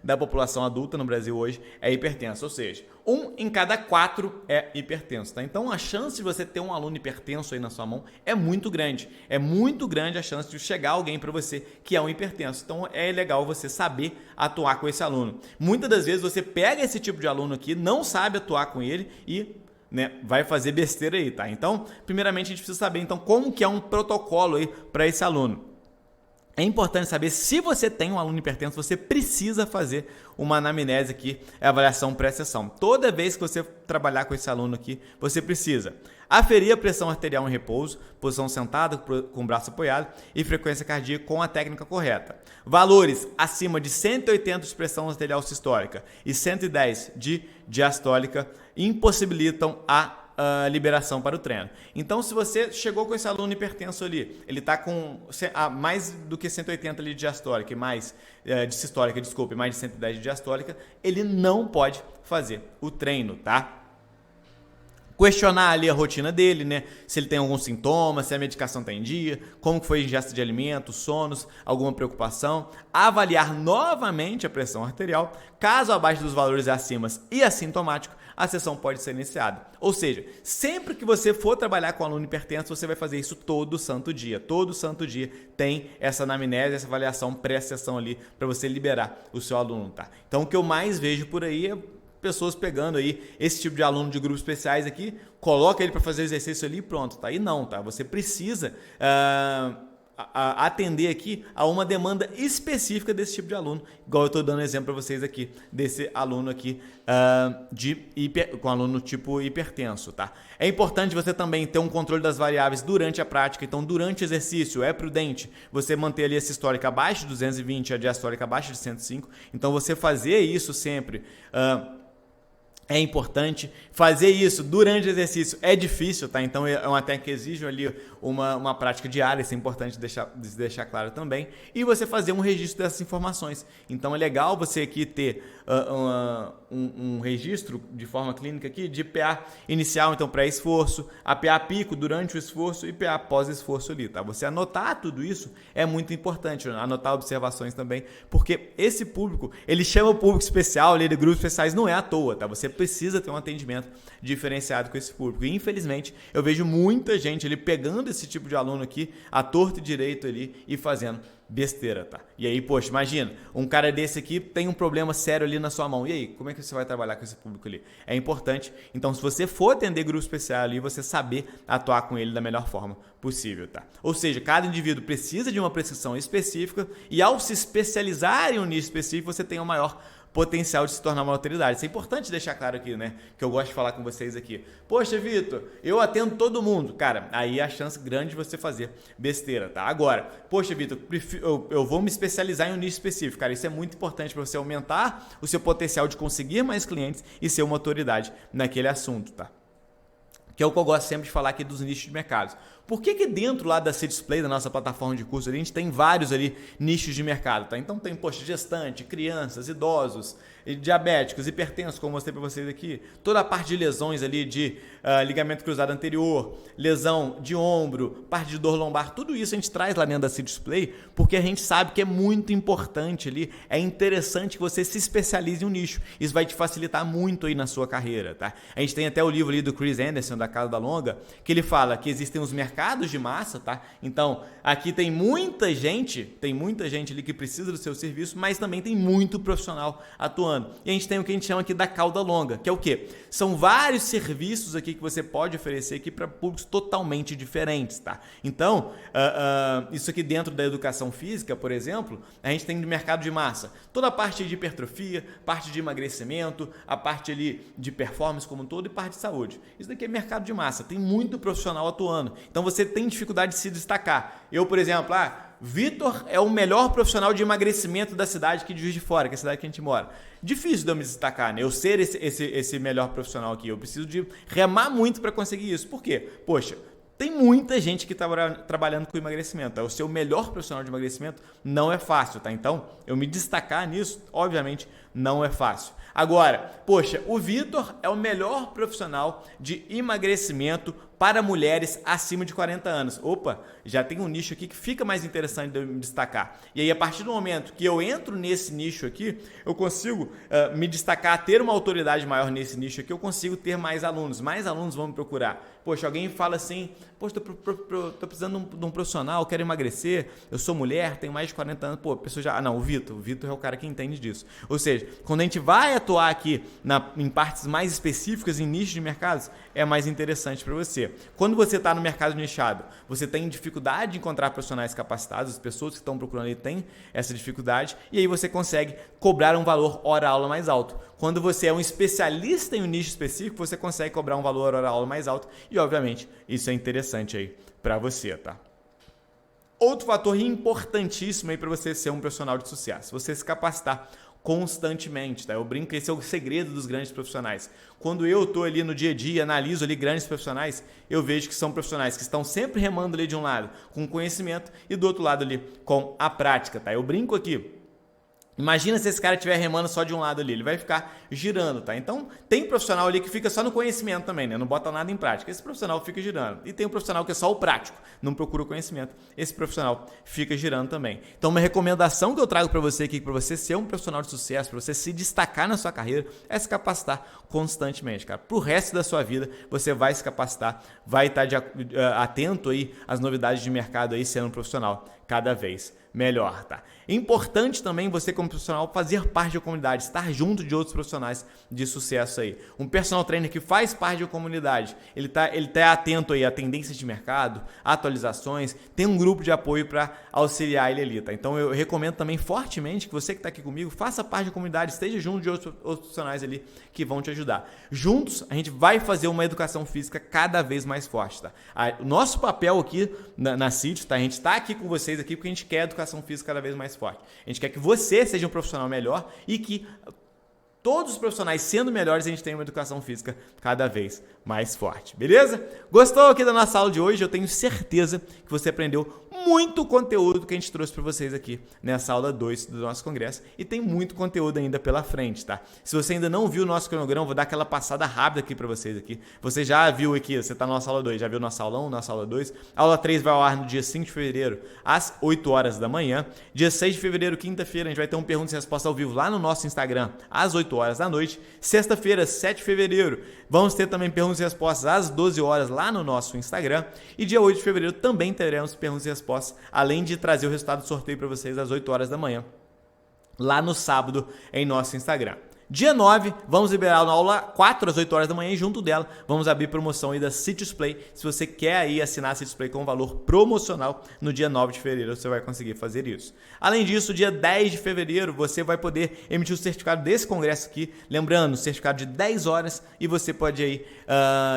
da população adulta no Brasil hoje é hipertensa, ou seja, 1 em cada 4 é hipertenso, tá? Então a chance de você ter um aluno hipertenso aí na sua mão é muito grande. É muito grande a chance de chegar alguém para você que é um hipertenso. Então é legal você saber atuar com esse aluno. Muitas das vezes você pega esse tipo de aluno aqui, não sabe atuar com ele e vai fazer besteira aí, tá? Então, primeiramente a gente precisa saber então como que é um protocolo aí para esse aluno. É importante saber se você tem um aluno hipertenso, você precisa fazer uma anamnese aqui, avaliação pré-sessão. Toda vez que você trabalhar com esse aluno aqui, você precisa aferir a pressão arterial em repouso, posição sentada com o braço apoiado e frequência cardíaca com a técnica correta. Valores acima de 180 de pressão arterial sistólica e 110 de diastólica impossibilitam a liberação para o treino. Então, se você chegou com esse aluno hipertenso ali, ele está com mais do que 180 ali de diastólica e mais de sistólica, desculpe, mais de 110 de diastólica, ele não pode fazer o treino, tá? Questionar ali a rotina dele, né? Se ele tem algum sintoma, se a medicação está em dia, como foi a ingesta de alimentos, sonos, alguma preocupação. Avaliar novamente a pressão arterial. Caso abaixo dos valores acima e assintomático, a sessão pode ser iniciada. Ou seja, sempre que você for trabalhar com aluno hipertenso, você vai fazer isso todo santo dia. Todo santo dia tem essa anamnese, essa avaliação pré-sessão ali para você liberar o seu aluno, tá? Então, o que eu mais vejo por aí é pessoas pegando aí esse tipo de aluno de grupos especiais aqui, coloca ele para fazer o exercício ali e pronto, tá? E não, tá? Você precisa atender aqui a uma demanda específica desse tipo de aluno, igual eu estou dando exemplo para vocês aqui, desse aluno aqui com aluno tipo hipertenso, tá? É importante você também ter um controle das variáveis durante a prática, então durante o exercício é prudente você manter ali essa histórica abaixo de 220 e a diastólica abaixo de 105, então você fazer isso sempre é importante. Fazer isso durante o exercício é difícil, tá? Então é uma técnica que exige ali uma prática diária, isso é importante deixar claro também. E você fazer um registro dessas informações. Então é legal você aqui ter um registro de forma clínica aqui de PA inicial, então pré-esforço, a PA pico durante o esforço e PA pós-esforço ali, tá? Você anotar tudo isso é muito importante, anotar observações também, porque esse público, ele chama o público especial ali de grupos especiais, não é à toa, tá? Você precisa ter um atendimento diferenciado com esse público. E infelizmente eu vejo muita gente ali pegando esse tipo de aluno aqui, à torto e direito ali e fazendo besteira, tá? E aí, poxa, imagina, um cara desse aqui tem um problema sério ali na sua mão. E aí, como é que você vai trabalhar com esse público ali? É importante, então, se você for atender grupo especial ali, você saber atuar com ele da melhor forma possível, tá? Ou seja, cada indivíduo precisa de uma prescrição específica e ao se especializar em um nicho específico, você tem um maior potencial de se tornar uma autoridade. Isso é importante deixar claro aqui, né? Que eu gosto de falar com vocês aqui. Poxa, Vitor, eu atendo todo mundo. Cara, aí é a chance grande de você fazer besteira, tá? Agora, poxa, Vitor, eu vou me especializar em um nicho específico. Cara, isso é muito importante para você aumentar o seu potencial de conseguir mais clientes e ser uma autoridade naquele assunto, tá? Que é o que eu gosto sempre de falar aqui dos nichos de mercados. Por que dentro lá da CDisplay, da nossa plataforma de curso, a gente tem vários ali nichos de mercado, tá? Então tem, poxa, gestante, crianças, idosos, diabéticos, hipertensos, como eu mostrei para vocês aqui, toda a parte de lesões ali de ligamento cruzado anterior, lesão de ombro, parte de dor lombar, tudo isso a gente traz lá dentro da CDisplay, porque a gente sabe que é muito importante ali, é interessante que você se especialize em um nicho. Isso vai te facilitar muito aí na sua carreira, tá? A gente tem até o livro ali do Chris Anderson, da Casa da Longa, que ele fala que existem os mercados de massa, tá? Então, aqui tem muita gente ali que precisa do seu serviço, mas também tem muito profissional atuando. E a gente tem o que a gente chama aqui da cauda longa, que é o quê? São vários serviços aqui que você pode oferecer aqui para públicos totalmente diferentes, tá? Então, isso aqui dentro da educação física, por exemplo, a gente tem de mercado de massa, toda a parte de hipertrofia, parte de emagrecimento, a parte ali de performance como um todo e parte de saúde. Isso daqui é mercado de massa, tem muito profissional atuando. Então, você tem dificuldade de se destacar. Eu, por exemplo, Vitor é o melhor profissional de emagrecimento da cidade aqui de Juiz de Fora, que é a cidade que a gente mora. Difícil de eu me destacar, né? Eu ser esse melhor profissional aqui. Eu preciso de remar muito para conseguir isso. Por quê? Poxa, tem muita gente que está trabalhando com emagrecimento. O seu melhor profissional de emagrecimento não é fácil, tá? Então, eu me destacar nisso, obviamente, não é fácil. Agora, poxa, o Vitor é o melhor profissional de emagrecimento para mulheres acima de 40 anos. Opa, já tem um nicho aqui que fica mais interessante de eu me destacar. E aí, a partir do momento que eu entro nesse nicho aqui, eu consigo me destacar, ter uma autoridade maior nesse nicho aqui, eu consigo ter mais alunos vão me procurar. Poxa, alguém fala assim, poxa, tô precisando de um profissional, quero emagrecer, eu sou mulher, tenho mais de 40 anos, pô, a pessoa já, não, o Vitor é o cara que entende disso. Ou seja, quando a gente vai atuar aqui em partes mais específicas, em nichos de mercados, é mais interessante para você. Quando você está no mercado nichado, você tem dificuldade de encontrar profissionais capacitados, as pessoas que estão procurando ali têm essa dificuldade, e aí você consegue cobrar um valor hora-aula mais alto. Quando você é um especialista em um nicho específico, você consegue cobrar um valor hora-aula mais alto, e obviamente isso é interessante aí para você, tá? Outro fator importantíssimo aí para você ser um profissional de sucesso, você se capacitar constantemente, tá? Eu brinco que esse é o segredo dos grandes profissionais. Quando eu estou ali no dia a dia, analiso ali grandes profissionais, eu vejo que são profissionais que estão sempre remando ali de um lado com conhecimento e do outro lado ali com a prática, tá? Eu brinco aqui. Imagina se esse cara estiver remando só de um lado ali, ele vai ficar girando, tá? Então, tem profissional ali que fica só no conhecimento também, né? Não bota nada em prática. Esse profissional fica girando. E tem um profissional que é só o prático, não procura o conhecimento. Esse profissional fica girando também. Então, uma recomendação que eu trago para você aqui, para você ser um profissional de sucesso, para você se destacar na sua carreira, é se capacitar constantemente, cara. Pro resto da sua vida, você vai se capacitar, vai estar atento aí às novidades de mercado aí, sendo um profissional cada vez melhor, tá? Importante também você como profissional fazer parte da comunidade, estar junto de outros profissionais de sucesso aí. Um personal trainer que faz parte da comunidade, ele tá atento aí a tendências de mercado, atualizações, tem um grupo de apoio para auxiliar ele ali, tá? Então eu recomendo também fortemente que você que está aqui comigo, faça parte da comunidade, esteja junto de outros profissionais ali que vão te ajudar. Juntos, a gente vai fazer uma educação física cada vez mais forte, tá? O nosso papel aqui na CIT, tá? A gente está aqui com vocês aqui porque a gente quer educação física cada vez mais forte. A gente quer que você seja um profissional melhor e que todos os profissionais sendo melhores, a gente tem uma educação física cada vez mais forte, beleza? Gostou aqui da nossa aula de hoje? Eu tenho certeza que você aprendeu muito conteúdo que a gente trouxe para vocês aqui nessa aula 2 do nosso congresso e tem muito conteúdo ainda pela frente, tá? Se você ainda não viu o nosso cronograma, vou dar aquela passada rápida aqui para vocês aqui. Você já viu aqui, você está na nossa aula 2, já viu nossa aula 1, nossa aula 2. A aula 3 vai ao ar no dia 5 de fevereiro, às 8 horas da manhã. Dia 6 de fevereiro, quinta-feira, a gente vai ter um perguntas e respostas ao vivo lá no nosso Instagram, às 8 8 horas da noite. Sexta-feira, 7 de fevereiro, vamos ter também perguntas e respostas às 12 horas lá no nosso Instagram. E dia 8 de fevereiro também teremos perguntas e respostas, além de trazer o resultado do sorteio para vocês às 8 horas da manhã, lá no sábado em nosso Instagram. Dia 9, vamos liberar uma aula 4 às 8 horas da manhã e junto dela vamos abrir promoção aí da Citius Play. Se você quer aí assinar a Citius Play com valor promocional, no dia 9 de fevereiro você vai conseguir fazer isso. Além disso, dia 10 de fevereiro você vai poder emitir o certificado desse congresso aqui. Lembrando, certificado de 10 horas e você pode aí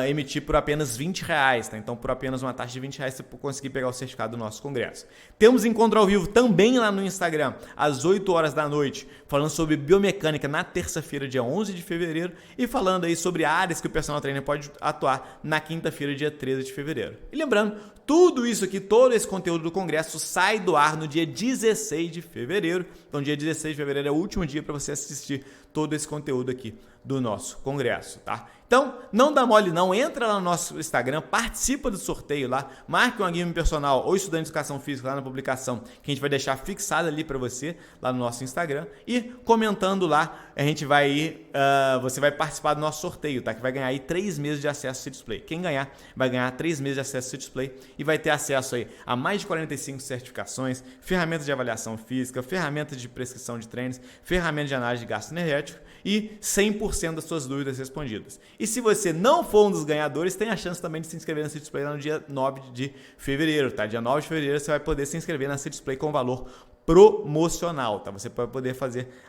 emitir por apenas R$20, tá? Então por apenas uma taxa de R$20 você pode conseguir pegar o certificado do nosso congresso. Temos encontro ao vivo também lá no Instagram, às 8 horas da noite, falando sobre biomecânica na terça-feira, dia 11 de fevereiro, e falando aí sobre áreas que o personal trainer pode atuar na quinta-feira, dia 13 de fevereiro. E lembrando, tudo isso aqui, todo esse conteúdo do congresso sai do ar no dia 16 de fevereiro. Então, dia 16 de fevereiro é o último dia para você assistir todo esse conteúdo aqui do nosso congresso, tá? Então, não dá mole não, entra lá no nosso Instagram, participa do sorteio lá, marque um game personal ou estudante de educação física lá na publicação, que a gente vai deixar fixado ali para você, lá no nosso Instagram, e comentando lá, a gente vai ir, você vai participar do nosso sorteio, tá? Que vai ganhar aí 3 meses de acesso ao Citius Play. Quem ganhar, vai ganhar 3 meses de acesso ao Citius Play e vai ter acesso aí a mais de 45 certificações, ferramentas de avaliação física, ferramentas de prescrição de treinos, ferramentas de análise de gasto energético e 100% das suas dúvidas respondidas. E se você não for um dos ganhadores, tem a chance também de se inscrever na Citius Play lá no dia 9 de fevereiro, tá? Dia 9 de fevereiro você vai poder se inscrever na Citius Play com valor promocional, tá? Você vai poder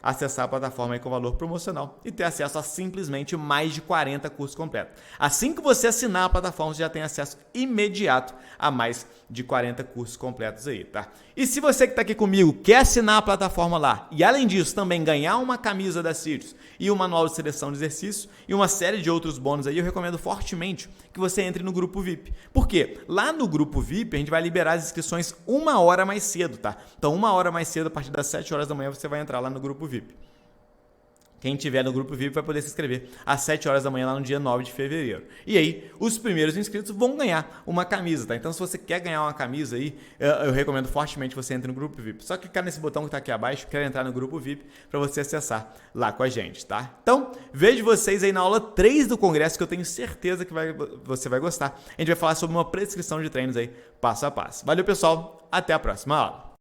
acessar a plataforma aí com valor promocional e ter acesso a simplesmente mais de 40 cursos completos. Assim que você assinar a plataforma, você já tem acesso imediato a mais de 40 cursos completos aí, tá? E se você que está aqui comigo quer assinar a plataforma lá e além disso também ganhar uma camisa da Citius e um manual de seleção de exercícios e uma série de outros bônus aí, eu recomendo fortemente que você entre no grupo VIP. Por quê? Lá no grupo VIP a gente vai liberar as inscrições 1 hora mais cedo, tá? Então 1 hora mais cedo, a partir das 7 horas da manhã, você vai entrar lá no grupo VIP. Quem tiver no grupo VIP vai poder se inscrever às 7 horas da manhã lá no dia 9 de fevereiro. E aí, os primeiros inscritos vão ganhar uma camisa, tá? Então, se você quer ganhar uma camisa aí, eu recomendo fortemente que você entre no grupo VIP. Só clicar nesse botão que está aqui abaixo, quer entrar no grupo VIP, para você acessar lá com a gente, tá? Então, vejo vocês aí na aula 3 do congresso, que eu tenho certeza que você vai gostar. A gente vai falar sobre uma prescrição de treinos aí, passo a passo. Valeu, pessoal. Até a próxima aula.